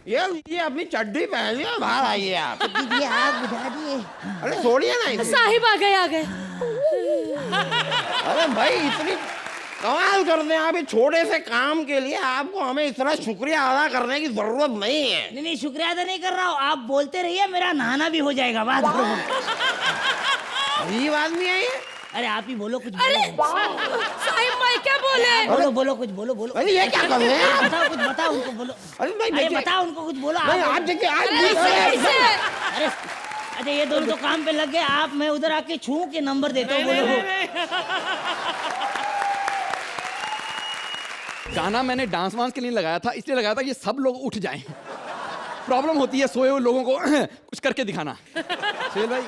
S4: ये अपनी चड्डी पहनिए और बाहर आइए आप।
S7: दीदी आग बुझा दिए।
S4: अरे छोड़िए ना इसे।
S2: साहिब आ गए।
S4: अरे भाई इतनी कमाल करते हैं आप, ये छोटे से काम के लिए आपको हमें इतना शुक्रिया अदा करने की जरूरत नहीं है।
S7: नहीं शुक्रिया अदा नहीं कर रहा हूँ, आप बोलते रहिए, मेरा नहाना भी हो जाएगा। बात करो।
S4: अजीब आदमी है ये।
S7: अरे आप ही बोलो कुछ।
S2: अरे साहिब मैं क्या बोले?
S7: बोलो कुछ बोलो।
S4: अरे ये क्या कर रहे हैं आप?
S7: बताओ कुछ, बताओ उनको, बोलो।
S4: अरे भाई
S7: बताओ उनको कुछ, बोलो।
S4: नहीं आप देखिए
S7: अरे अच्छा ये दोनों तो काम पे लग गए, आप मैं उधर आके छू के नंबर देता हूँ, बोलो।
S9: गाना मैंने डांस वांस के लिए लगाया था, इसलिए लगाया था ये सब लोग उठ जाएं। प्रॉब्लम होती है सोए हुए लोगों को कुछ करके दिखाना। सुहेल भाई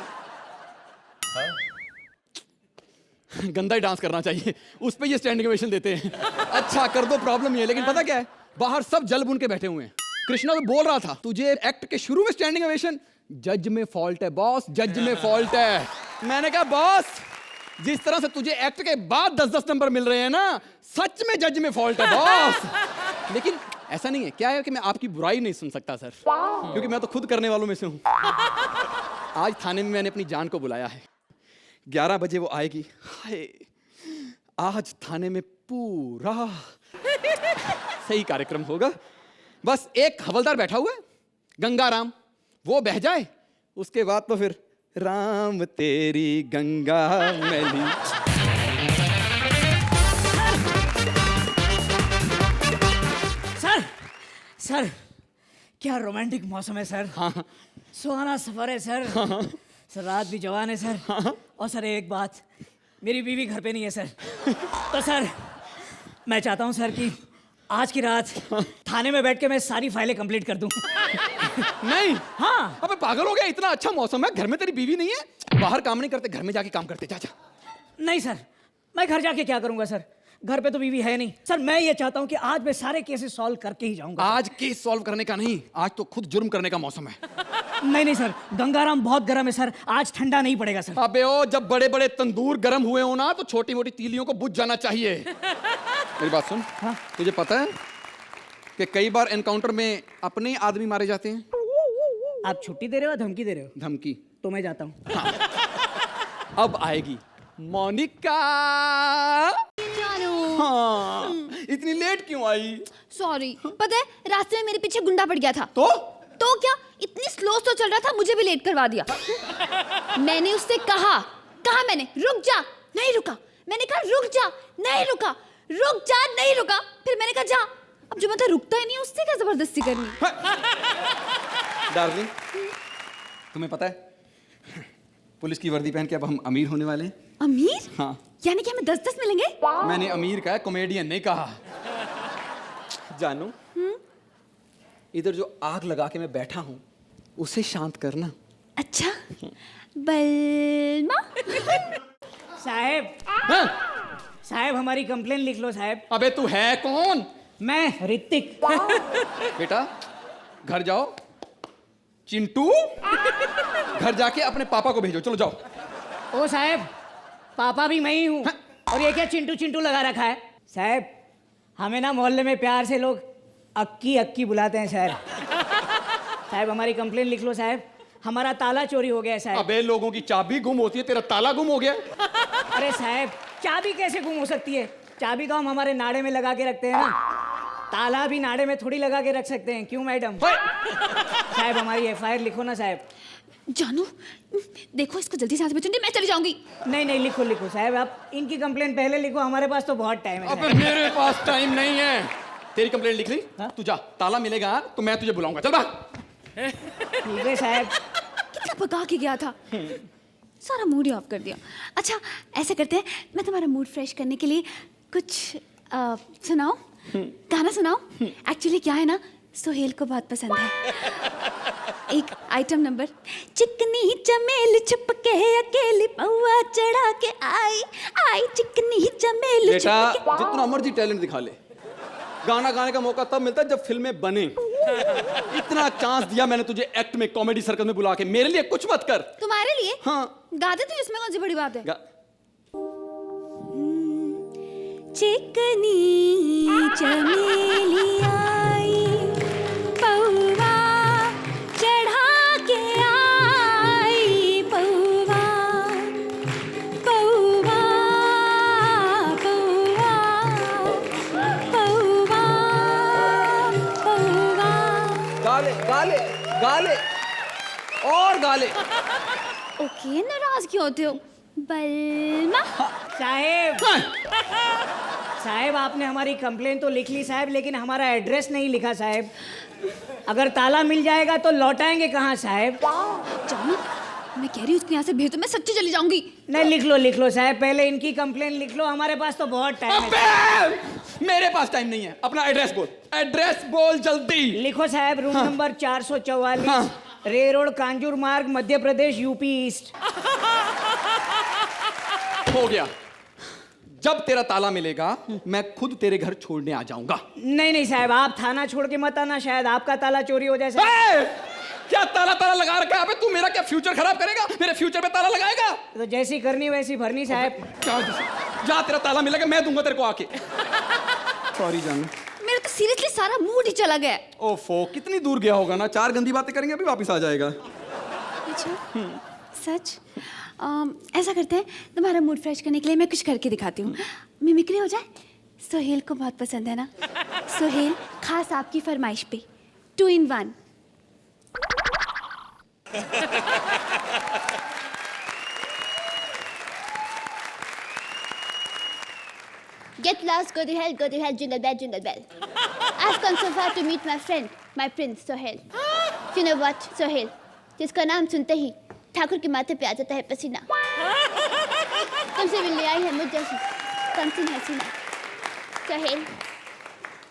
S9: गंदा ही डांस करना चाहिए, उस पे ये स्टैंडिंग ओवेशन देते हैं। अच्छा कर दो, प्रॉब्लम ये है, लेकिन पता क्या है, बाहर सब जल बुन के बैठे हुए हैं। कृष्णा तो बोल रहा था तुझे एक्ट के शुरू में स्टैंडिंग ओवेशन, जज में फॉल्ट है बॉस, जज में फॉल्ट है। मैंने कहा बॉस जिस तरह से तुझे एक्ट के बाद 10-10 नंबर मिल रहे हैं ना, सच में जज में फॉल्ट है बॉस। लेकिन ऐसा नहीं है, क्या है कि मैं आपकी बुराई नहीं सुन सकता सर, क्योंकि मैं तो खुद करने वालों में से हूं। आज थाने में मैंने अपनी जान को बुलाया है, 11 बजे वो आएगी। हाय आज थाने में पूरा सही कार्यक्रम होगा। बस एक हवलदार बैठा हुआ है गंगाराम, वो बह जाए, उसके बाद तो फिर राम तेरी गंगा मैली।
S7: सर
S10: क्या रोमांटिक मौसम है सर। सुहाना सफर है सर। सर रात भी जवान है सर। और सर एक बात, मेरी बीवी घर पे नहीं है सर। तो सर मैं चाहता हूँ सर कि आज की रात थाने में बैठ के मैं सारी फाइलें कंप्लीट कर दूं।
S9: नहीं।
S10: हाँ।
S9: अबे पागल हो गया, इतना अच्छा मौसम है, घर में तेरी बीवी नहीं है, बाहर काम नहीं करते, घर में जाके काम करते, जा जा।
S10: नहीं सर, मैं घर जाके क्या करूंगा सर, घर पे तो बीवी है नहीं सर। मैं ये चाहता हूँ कि आज मैं सारे केसेस सॉल्व करके ही जाऊंगा।
S9: आज केस सॉल्व करने का नहीं, आज तो खुद जुर्म करने का मौसम है।
S10: नहीं सर, गंगाराम बहुत गर्म है सर, आज ठंडा नहीं पड़ेगा सर।
S9: अबे ओ, जब बड़े बड़े तंदूर गर्म हुए हो ना तो छोटी मोटी तीलियों को बुझ जाना चाहिए। मेरी बात सुन।
S10: हाँ?
S9: तुझे पता है कि कई बार एनकाउंटर में अपने ही आदमी मारे जाते हैं।
S10: आप छुट्टी दे रहे हो या धमकी दे रहे हो?
S9: धमकी।
S10: तो मैं जाता हूँ।
S9: अब आएगी मोनिका। हाँ, इतनी लेट क्यों आई?
S11: सॉरी, पता है रास्ते में मेरे पीछे गुंडा पड़ गया था।
S9: तो
S11: क्या इतनी स्लो तो चल रहा था, मुझे भी लेट करवा दिया। मैंने उससे कहा मैंने रुक जा, नहीं रुका। मैंने कहा रुक जा, नहीं रुका। रुक जा, नहीं रुका। फिर मैंने कहा जा। अब जो मतलब रुकता ही नहीं, उससे क्या जबरदस्ती करनी।
S9: डार्लिंग, तुम्हें पता है पुलिस की वर्दी पहन के अब हम अमीर होने वाले हैं।
S11: अमीर?
S9: हाँ।
S11: यानी कि हमें 10-10 मिलेंगे?
S9: मैंने अमीर कहा, कॉमेडियन नहीं कहा। जानू, इधर जो आग लगा के मैं बैठा हूं उसे शांत करना।
S11: अच्छा, बलमा।
S10: साहब।
S9: हाँ?
S10: साहब हमारी कंप्लेन लिख लो साहब।
S9: अबे तू है कौन?
S10: मैं ऋतिक।
S9: बेटा घर जाओ, चिंटू घर जाके अपने पापा को भेजो, चलो जाओ।
S10: ओ साहब, पापा भी मैं ही हूँ। और ये क्या चिंटू चिंटू लगा रखा है? साहब हमें ना मोहल्ले में प्यार से लोग अक्की अक्की बुलाते हैं साहब। साहब हमारी कंप्लेन लिख लो साहब, हमारा ताला चोरी हो गया है साहब।
S9: अबे लोगों की चाबी गुम होती है, तेरा ताला गुम हो गया।
S10: अरे साहब चाबी कैसे गुम हो सकती है? चाबी को हम हमारे नाड़े में लगा के रखते हैं ना, ताला भी नाड़े में थोड़ी लगा के रख सकते हैं, क्यों मैडम? साहब हमारी FIR लिखो ना साहब।
S11: जानू देखो, इसको जल्दी से हाथ में चुन दे, मैं चली जाऊंगी।
S10: नहीं लिखो साहब, आप इनकी कंप्लेन पहले लिखो, हमारे पास तो बहुत टाइम है।
S9: अबे मेरे पास टाइम नहीं है। तेरी कंप्लेंट लिख ली? तू जा, ताला मिलेगा तो मैं तुझे बुलाऊंगा, चल भाग।
S10: ठीक है साहब।
S11: कितना भगा के गया था, सारा मूड ही ऑफ कर दिया। अच्छा ऐसे करते हैं, मैं तुम्हारा मूड फ्रेश करने के लिए कुछ सुनाओ, गाना सुनाओ। एक्चुअली क्या है ना, सोहेल को बहुत पसंद है। एक आइटम नंबर, चिकनी चमेल छुपके अकेली पौआ चढ़ा के आई चिकनी चमेल।
S9: बेटा जितना मर्जी टैलेंट दिखा ले, गाना गाने का मौका तब मिलता है जब फिल्में बने। इतना चांस दिया मैंने तुझे एक्ट में, कॉमेडी सर्कल में बुला के, मेरे लिए कुछ मत कर।
S11: तुम्हारे लिए?
S9: हाँ।
S11: गा दे, तो इसमें कौन सी बड़ी बात है?
S12: चिकनी चमेली आई पौवा चढ़ा के आई पौवा पौवा पौवा पौवा पौवा।
S9: गाले गाले गाले और गाले।
S11: ओके, नाराज क्यों होते हो? बलमा।
S10: साहब आपने हमारी कंप्लेन तो लिख ली साहब, लेकिन हमारा एड्रेस नहीं लिखा साहब। अगर ताला मिल जाएगा तो लौटाएंगे कहाँ साहब?
S11: जानू मैं कह रही हूँ उसको यहाँ से भेज दो, मैं सच्ची चली जाऊंगी।
S10: नहीं लिख लो साहब, पहले इनकी कंप्लेन लिख लो, हमारे पास तो बहुत टाइम है।
S9: मेरे पास टाइम नहीं है, अपना एड्रेस बोल, एड्रेस बोल जल्दी।
S10: लिखो साहब, रूम नंबर 444, रे रोड, कांजूर मार्ग, मध्य प्रदेश, UP ईस्ट।
S9: हो गया, जब तेरा ताला मिलेगा मैं खुद तेरे घर छोड़ने आ जाऊंगा।
S10: नहीं साहब, आप थाना छोड़ के मत आना, शायद आपका ताला चोरी हो जाए।
S9: क्या ताला लगा रखा है? अबे तू मेरा क्या फ्यूचर खराब करेगा? मेरे फ्यूचर पे ताला लगाएगा?
S10: तो जैसी करनी वैसी भरनी साहब।
S9: जा, तेरा ताला मिलेगा, मैं दूंगा तेरे को आके। सॉरी जानू,
S11: मेरा तो सीरियसली सारा मूड ही चला गया।
S9: ओफो, कितनी दूर गया होगा ना, 4 गंदी बातें करेंगे अभी वापस आ जाएगा।
S11: अच्छा सच? ऐसा करते हैं, तुम्हारा मूड फ्रेश करने के लिए मैं कुछ करके दिखाती हूँ। मिमिक्री हो जाए? सोहेल को बहुत पसंद है ना, सोहेल खास आपकी फरमाइश पे 2 in 1। Get lost, go to hell, jingle bell, jingle bell.
S12: I've come so far to meet my friend, my prince Sohail. You know what, Sohail? जिसका नाम सुनते ही ठाकुर के माथे पे आ जाता है पसीना। तुमसे मिलने आई है मुझ जैसी कमसिन हसीना। Sohail,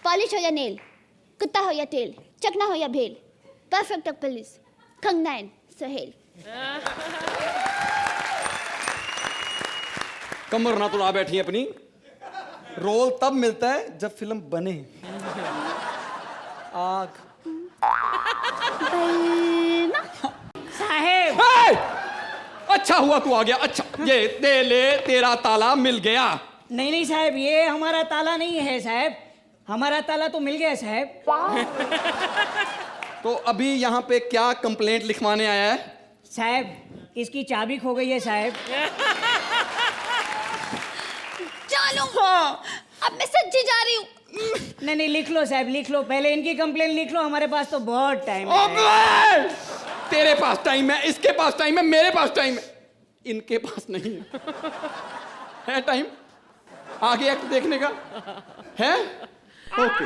S12: पॉलिश हो या नेल, कुत्ता हो या टेल, चकना हो या भेल, परफेक्ट पुलिस, खंगनाइन Sohail.
S9: कमर ना तुड़ा बैठी है अपनी। रोल तब मिलता है जब फिल्म बने। आग
S10: साहेब
S9: अच्छा हुआ तू आ गया। अच्छा ये दे ले, तेरा ताला मिल गया।
S10: नहीं नहीं साहब, ये हमारा ताला नहीं है साहब, हमारा ताला तो मिल गया साहब।
S9: तो अभी यहाँ पे क्या कंप्लेंट लिखवाने आया है?
S10: साहब इसकी चाबी खो गई है साहब।
S12: चलो अब मैं सच्ची जा रही हूँ।
S10: नहीं नहीं लिख लो साहब, लिख लो, पहले इनकी कंप्लेंट लिख लो, हमारे पास तो बहुत टाइम है।
S9: तेरे पास टाइम है, इसके पास टाइम है, मेरे पास टाइम है, इनके पास नहीं है टाइम आगे एक्ट देखने का है। ओके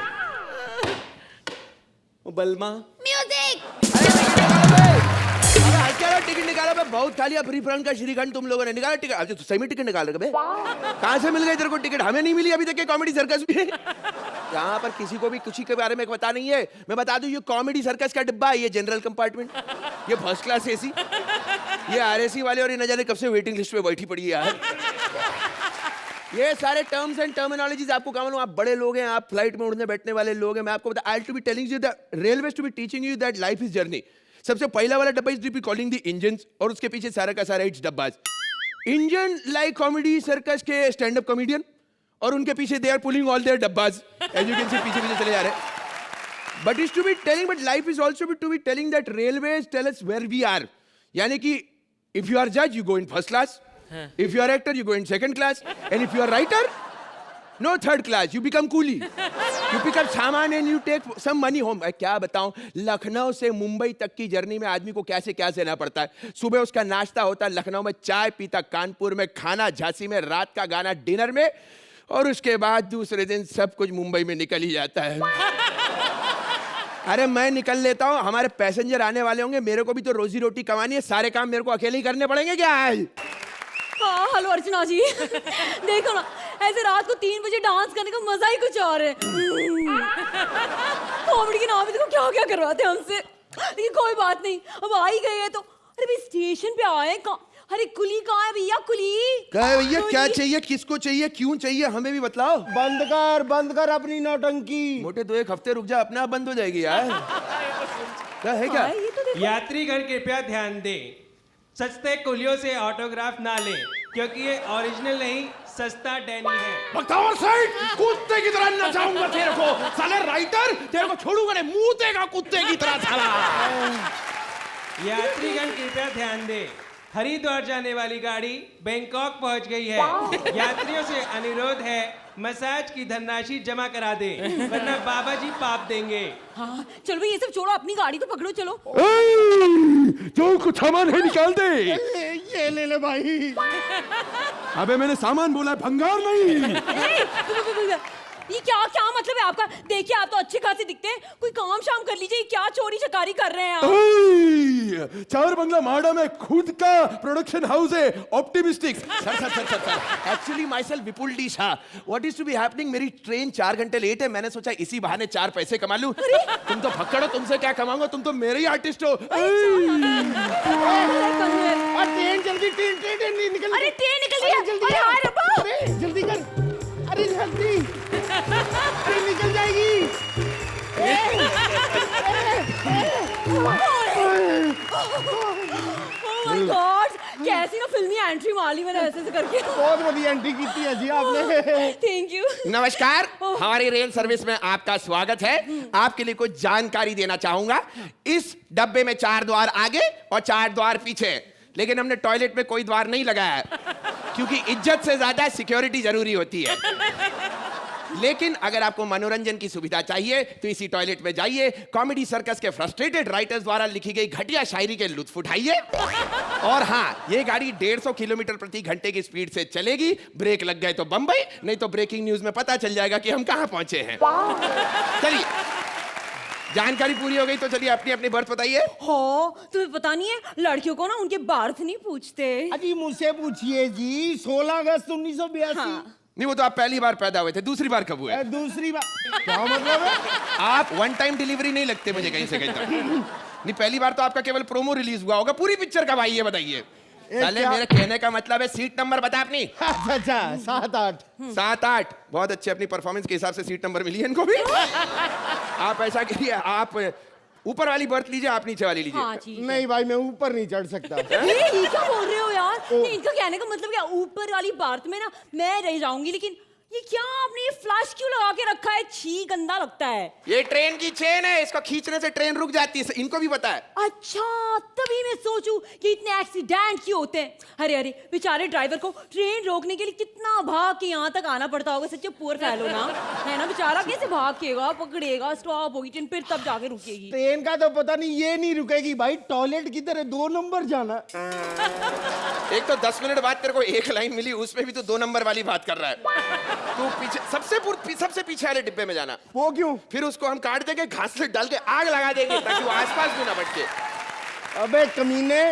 S9: बलमा
S12: म्यूजिक।
S1: टिकट निकाला बे, बहुत खा लिया फ्री फ्रंट का श्रीखंड तुम लोगों ने। निकाला टिकट? अब तो सही में टिकट निकाल रहे बे। कहाँ से मिल गई तेरे को टिकट? हमें नहीं मिली अभी तक के कॉमेडी सर्कस में। यहाँ पर किसी को भी किसी के बारे में पता नहीं है। मैं बता दूं, ये कॉमेडी सर्कस का डिब्बा है, ये जनरल कंपार्टमेंट, ये फर्स्ट क्लास एसी, ये आरएसी वाले, और ये न जाने कब से वेटिंग लिस्ट पे बैठी पड़ी है यार। ये सारे टर्म्स एंड टर्मिनोलॉजीज आपको क्या मालूम? आप बड़े लोग हैं, आप फ्लाइट में उड़ने बैठने वाले लोग हैं। मैं आपको बता, I to be telling you that railways to be teaching you that life is journey. सबसे पहला वाला डब्बा is to be calling the engines, और उसके पीछे सारा का सारा इट्स डब्बाज। इंजन लाइक कॉमेडी सर्कस के स्टैंड अप कॉमेडियन, और उनके पीछे they are pulling all their डब्बाज, एज यू कैन सी पीछे पीछे चले जा रहे हैं। But is to be telling, but life is also to be telling that railways tell us where we are. यानी कि इफ यू आर जज you go in first class, if you are actor you go in second class, and if you are writer no third class, you become coolie, you pick up सामान and you take some money home। क्या बताऊं, लखनऊ से मुंबई तक की जर्नी में आदमी को कैसे क्या सहना पड़ता है। सुबह उसका नाश्ता होता है लखनऊ में, चाय पीता कानपुर में, खाना झांसी में, रात का गाना डिनर में, और उसके बाद दूसरे दिन सब कुछ मुंबई में निकल ही जाता है। अरे मैं निकल लेता हूँ, हमारे पैसेंजर आने वाले होंगे, मेरे को भी तो रोजी रोटी कमानी है, सारे काम मेरे को अकेले ही करने पड़ेंगे क्या?
S2: हाँ हेलो अर्चना जी। देखो ना, ऐसे रात को 3 बजे डांस करने का मजा ही कुछ और है। कॉमेडी के नाम पे देखो क्या क्या करवाते हैं हमसे, लेकिन कोई बात नहीं, अब आ ही गए हैं तो। अरे भाई स्टेशन पे आए, अरे कुली कहाँ है भैया? कुली
S1: कहे भैया क्या चाहिए, किसको चाहिए, क्यों चाहिए, हमें भी बतलाओ। बंद कर अपनी नौटंकी। मोटे तो 1 हफ्ते रुक जा, अपने आप बंद हो जाएगी यार। क्या है क्या?
S13: यात्रीगण कृपया ध्यान दें, सस्ते कुलियों से ऑटोग्राफ ना लें, क्योंकि ये ओरिजिनल नहीं, सस्ता डैनी है।
S1: बकवास साइड, कुत्ते की तरह नचाऊंगा तेरे को साले राइटर, तेरे को छोड़ूंगा नहीं, मुंह देगा कुत्ते की तरह साला।
S13: यात्रीगण कृपया ध्यान दें, हरिद्वार जाने वाली गाड़ी बैंकॉक पहुंच गई है। यात्रियों से अनुरोध है मसाज की धनराशि जमा करा दे, वरना बाबा जी पाप देंगे।
S2: हाँ चलो भाई ये सब छोड़ो, अपनी गाड़ी तो पकड़ो चलो।
S1: जो कुछ सामान है निकाल दे।
S6: ये ले ले भाई।
S1: अबे मैंने सामान बोला, भंगार नहीं।
S2: ये क्या क्या मतलब है आपका? देखिए आप तो अच्छे खासे दिखते हैं, कोई काम शाम कर लीजिए, क्या चोरी चकारी कर रहे हैं आप?
S1: 4 बंगला माड़ा में खुद का प्रोडक्शन हाउस है, optimistic. Sir actually myself Vipul D Shah. What is to be happening, मेरी ट्रेन 4 घंटे लेट है, मैंने सोचा इसी बहाने 4 पैसे कमा लूं। तुम तो भक्कड़ हो, तुमसे क्या कमाऊंगा, तुम तो मेरे ही आर्टिस्ट हो।
S6: ट्रेन जल्दी, ट्रेन निकल।
S2: अरे ट्रेन निकल रही है,
S6: जल्दी
S2: हाय रब्बा,
S6: अरे जल्दी कर, अरे जल्दी, ट्रेन निकल जाएगी।
S2: माय गॉड, कैसी ना फिल्मी एंट्री मारी मैंने ऐसे करके।
S6: बहुत बढ़िया एंट्री की है जी आपने।
S2: Thank you.
S4: नमस्कार, हमारी रेल सर्विस में आपका स्वागत है। आपके लिए कुछ जानकारी देना चाहूंगा। इस डब्बे में 4 द्वार आगे और 4 द्वार पीछे, लेकिन हमने टॉयलेट में कोई द्वार नहीं लगाया है, क्योंकि इज्जत से ज्यादा सिक्योरिटी जरूरी होती है।
S14: लेकिन अगर आपको मनोरंजन की सुविधा चाहिए तो इसी टॉयलेट में जाइए, कॉमेडी सर्कस के फ्रस्ट्रेटेड राइटर्स द्वारा लिखी गई घटिया शायरी के लुत्फ उठाइए। और हाँ, ये गाड़ी 150 किलोमीटर प्रति घंटे की स्पीड से चलेगी। ब्रेक लग गए तो बंबई, नहीं तो ब्रेकिंग न्यूज में पता चल जाएगा कि हम कहां पहुंचे हैं। चलिए, जानकारी पूरी हो गई तो चलिए अपनी अपनी बर्थ बताइए।
S2: हो, तुम्हें पता नहीं है लड़कियों को ना उनके बर्थ नहीं पूछते।
S4: अजी मुझसे पूछिए जी, 16 अगस्त 1982।
S14: नहीं, वो तो आप पहली बार पैदा हुए थे, दूसरी बार कब हुए?
S4: दूसरी बार क्या मतलब है?
S14: आप वन टाइम डिलीवरी नहीं लगते मुझे कहीं से कहीं तक। नहीं, पहली बार तो आपका केवल प्रोमो रिलीज हुआ होगा, पूरी पिक्चर कब आई है बताइए। साले मेरे कहने का मतलब है सीट नंबर बता अपनी।
S4: अच्छा 7-8।
S14: 7-8 बहुत अच्छे, अपनी परफॉर्मेंस के हिसाब से सीट नंबर मिली है इनको भी। आप ऐसा करिए, आप ऊपर वाली बर्थ लीजिए, आप नीचे वाली लीजिए।
S2: हाँ,
S4: नहीं भाई, मैं ऊपर नहीं चढ़ सकता।
S2: ये क्या बोल रहे हो यार? इनका कहने का मतलब क्या, ऊपर वाली बर्थ में ना मैं रह जाऊंगी, लेकिन ये क्या आपने ये फ्लैश क्यों लगा के रखा है? छी, गंदा लगता है।
S14: ये ट्रेन की चेन है, इसको खींचने से ट्रेन रुक जाती है, इनको भी पता है।
S2: अच्छा, तभी मैं सोचूं कि इतने एक्सीडेंट क्यों होते हैं। अरे अरे, बेचारे ड्राइवर को ट्रेन रोकने के लिए कितना भाग के यहाँ तक आना पड़ता होगा। सच्चे पुअर फेलो ना, है ना? बेचारा कैसे भाग केगा, पकड़ेगा, स्टॉप होगी ट्रेन, फिर तब जाके रुकेगी।
S4: ट्रेन का तो पता नहीं, ये नहीं रुकेगी भाई। टॉयलेट किधर है? 2 नंबर जाना।
S14: एक तो 10 मिनट बाद तेरे को एक लाइन मिली, उसमें भी तो 2 नंबर वाली बात कर रहा है। तू पीछे सबसे पीछे वाले डिब्बे में जाना।
S4: वो क्यों?
S14: फिर उसको हम काट देंगे, घास से डाल के आग लगा देंगे ताकि वो आसपास भी ना भटके।
S4: अबे कमीने,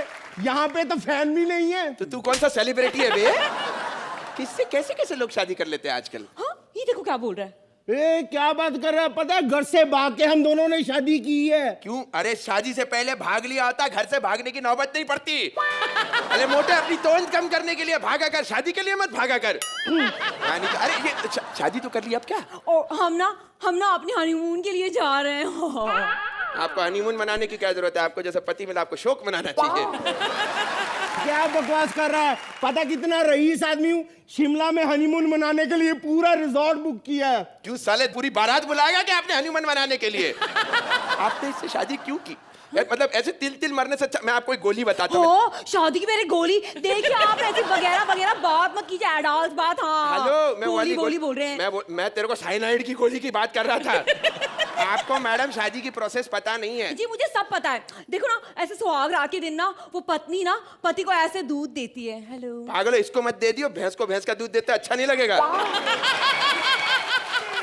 S4: यहाँ पे तो फैन भी नहीं है।
S14: तो तू कौन सा सेलिब्रिटी है बे? किससे कैसे कैसे लोग शादी कर लेते हैं आजकल?
S2: हाँ, ये देखो क्या बोल रहा है।
S4: ए, क्या बात कर रहा है? पता है, घर से भाग के हम दोनों ने शादी की है।
S14: क्यों? अरे शादी से पहले भाग लिया होता, घर से भागने की नौबत नहीं पड़ती। अरे मोटे, अपनी तोंद कम करने के लिए भागा कर, शादी के लिए मत भागा कर। अरे ये शादी तो कर ली, अब क्या?
S2: और हम ना अपने हनीमून के लिए जा रहे हैं।
S14: आपको हनीमून मनाने की क्या जरूरत है? आपको जैसे पति मिला, आपको शोक मनाना चाहिए।
S4: क्या बकवास कर रहा है? पता कितना रईस आदमी हूँ, शिमला में हनीमून मनाने के लिए पूरा रिजॉर्ट बुक किया है।
S14: क्यों साले, पूरी बारात बुलाएगा क्या आपने हनीमून मनाने के लिए? आपने इससे शादी क्यों की? मतलब ऐसे तिल मरने से अच्छा मैं आपको एक गोली बताता हूँ।
S2: शादी की मेरे गोली देखिए, आप ऐसी वगैरह बात मत कीजिए, एडल्ट बात। हाँ,
S14: हेलो, मैं
S2: गोली बोल रहे हैं।
S14: मैं तेरे को साइनाइड की गोली की बात कर रहा था। आपको मैडम शादी की प्रोसेस पता नहीं है।
S2: जी मुझे सब पता है। देखो ना, ऐसे सुहाग रात के दिन ना वो पत्नी ना पति को ऐसे दूध देती है। हेलो
S14: पागल, इसको मत दे दियो, भैंस को भैंस का दूध देता अच्छा नहीं लगेगा।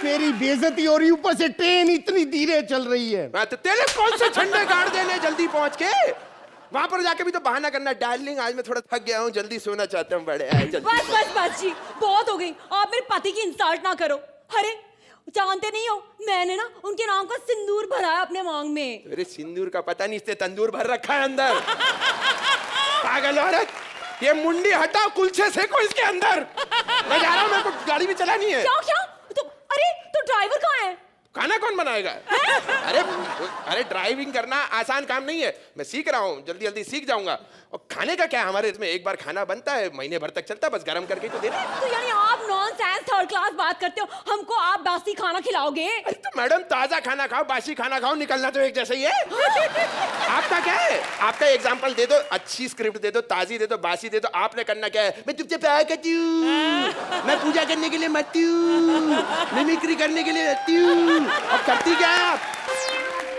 S4: मेरी बेइज्जती हो रही, ऊपर से ट्रेन इतनी धीरे चल रही है।
S14: तो तेरे कौन से झंडे गाड़ देने जल्दी पहुंच के? वहां पर जाके भी तो बहाना करना, डार्लिंग आज मैं थोड़ा थक गया हूँ, जल्दी सोना चाहता हूँ, बड़े
S2: बस जी, बहुत हो गई। आप मेरे पति की इंसल्ट ना करो। अरे जानते नहीं हो, मैंने ना उनके नाम का सिंदूर भरा है अपने मांग में।
S14: अरे सिंदूर का पता नहीं, इससे तंदूर भर रखा है अंदर। पागल औरत, ये मुंडी हटाओ, कुलछे सेको इसके अंदर। मैं जा रहा हूँ, मेरे को गाड़ी भी चलानी है।
S2: क्या? अरे तो ड्राइवर कहाँ है?
S14: खाना कौन बनाएगा? अरे ड्राइविंग करना आसान काम नहीं है, मैं सीख रहा हूँ, जल्दी जल्दी सीख जाऊंगा। और खाने का क्या, हमारे इसमें एक बार खाना बनता है, महीने भर तक चलता है, बस गरम करके तो देना।
S2: तो यानी आप नॉनसेंस थर्ड क्लास बात करते हो, हमको आप बासी खाना खिलाओगे?
S14: अरे तो मैडम, ताजा खाना खाओ, बासी खाना खाओ, निकलना तो एक जैसा ही है। आपका क्या है? आपका एग्जाम्पल दे दो, अच्छी स्क्रिप्ट दे दो, ताजी दे दो, बासी दे दो। आपने करना क्या है? मैं चुपचाप प्यार करती हूँ, मैं पूजा करने के लिए मरती हूँ, मिमिक्री करने के लिए रहती हूँ। अब करती क्या है आप?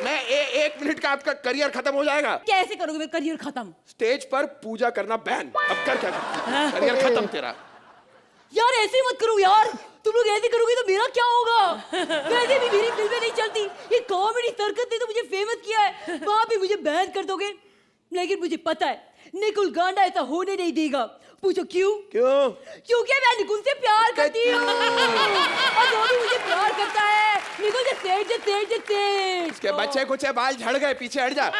S14: मैं 1 मिनट का आपका करियर खत्म हो जाएगा।
S2: कैसे करोगे मेरा करियर खत्म?
S14: स्टेज पर पूजा करना बैन। अब कर क्या करती? करियर खत्म तेरा।
S2: यार ऐसे मत करो यार, तुम लोग ऐसे करोगे तो मेरा क्या होगा? वैसे भी मेरी फिल्में नहीं चलती, ये कॉमेडी सर्कस ने तो मुझे फेमस किया है, वहां भी मुझे बैन कर दोगे। लेकिन मुझे पता है निकुल गांडा ऐसा होने नहीं देगा। पूछो क्यों? क्योंकि मैं निकुल से प्यार करती हूँ, और वो भी मुझे प्यार करता है। निकुल से
S14: इसके बच्चे कुछ है, बाल झड़ गए, पीछे हट जा।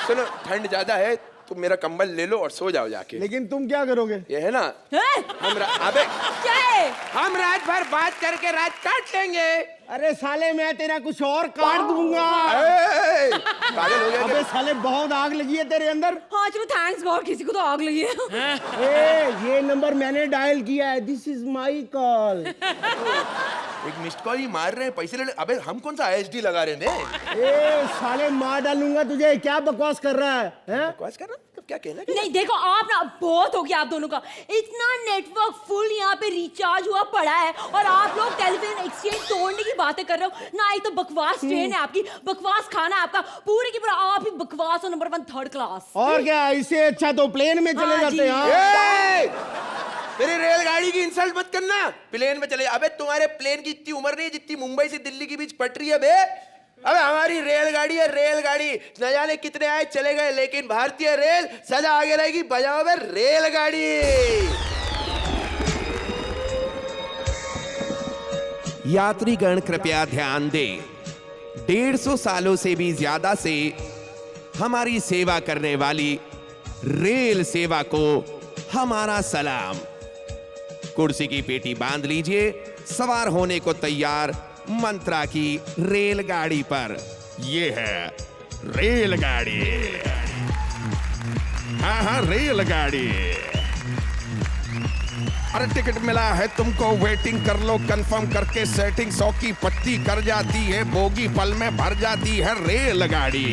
S14: सुनो, ठंड ज्यादा है, तुम मेरा कंबल ले लो और सो जाओ जाके।
S4: लेकिन तुम क्या करोगे?
S14: ये है ना, अबे
S2: क्या है?
S14: हम रात भर बात करके रात काट लेंगे।
S4: अरे साले, मैं तेरा कुछ और काट दूंगा।
S14: पागल हो गया?
S4: अबे साले, बहुत आग लगी है तेरे अंदर।
S2: हाँ चलो, थैंक्स गॉड, किसी को तो आग लगी है।
S4: ये नंबर मैंने डायल किया है, दिस इज माई कॉल।
S14: एक मिस्ड कॉल ही मार रहे हैं, पैसे ले ले। अबे हम कौन सा ISD लगा रहे थे?
S4: साले मार डालूंगा तुझे। क्या बकवास कर रहा है?
S14: बकवास कर रहा? क्या कहना
S15: नहीं देखो आप ना, बहुत हो गया आप दोनों का। इतना नेटवर्क फुल यहाँ पे रिचार्ज हुआ पड़ा है और आप लोग टेलीफोन एक्सचेंज तोड़ने की बातें कर रहे हो ना। एक तो बकवास ट्रेन है आपकी, बकवास खाना है आपका, पूरे की पूरा आप ही बकवास हो, नंबर 1 3rd क्लास।
S4: और क्या, इससे अच्छा तो प्लेन में चले जाते हैं।
S14: ए! मेरी रेलगाड़ी की इंसल्ट मत करना। प्लेन में चले, अबे तुम्हारे प्लेन की इतनी उम्र नहीं जितनी मुंबई से दिल्ली के बीच पटरी है बे। अबे हमारी रेलगाड़ी है, रेलगाड़ी। न जाने कितने आए चले गए, लेकिन भारतीय रेल सदा आगे रहेगी। बजाओ बे रेलगाड़ी। यात्रीगण कृपया ध्यान दें, 150 सालों से भी ज्यादा से हमारी सेवा करने वाली रेल सेवा को हमारा सलाम। कुर्सी की पेटी बांध लीजिए, सवार होने को तैयार मंत्रा की रेलगाड़ी पर। ये है रेलगाड़ी। हाँ रेलगाड़ी। अरे टिकट मिला है तुमको, वेटिंग कर लो कंफर्म करके सेटिंग। 100 की पट्टी कर जाती है, बोगी पल में भर जाती है रेलगाड़ी।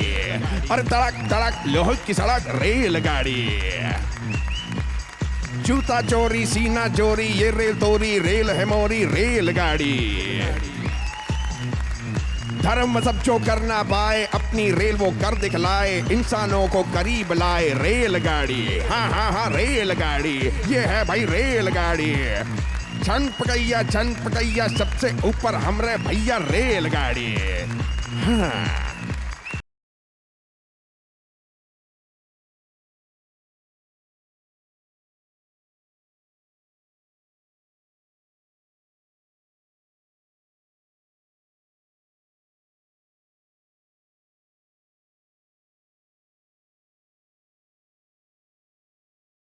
S14: अरे तड़क तड़क लोहे की सड़क रेलगाड़ी। जूता चोरी सीना चोरी ये रेल तोरी, रेल है मोरी रेलगाड़ी। धर्म सब जो कर ना पाए अपनी रेल वो कर दिखलाए, इंसानों को करीब लाए रेलगाड़ी। हाँ रेलगाड़ी, ये है भाई रेलगाड़ी। छन पकैया सबसे ऊपर हमरे भैया रेलगाड़ी। हाँ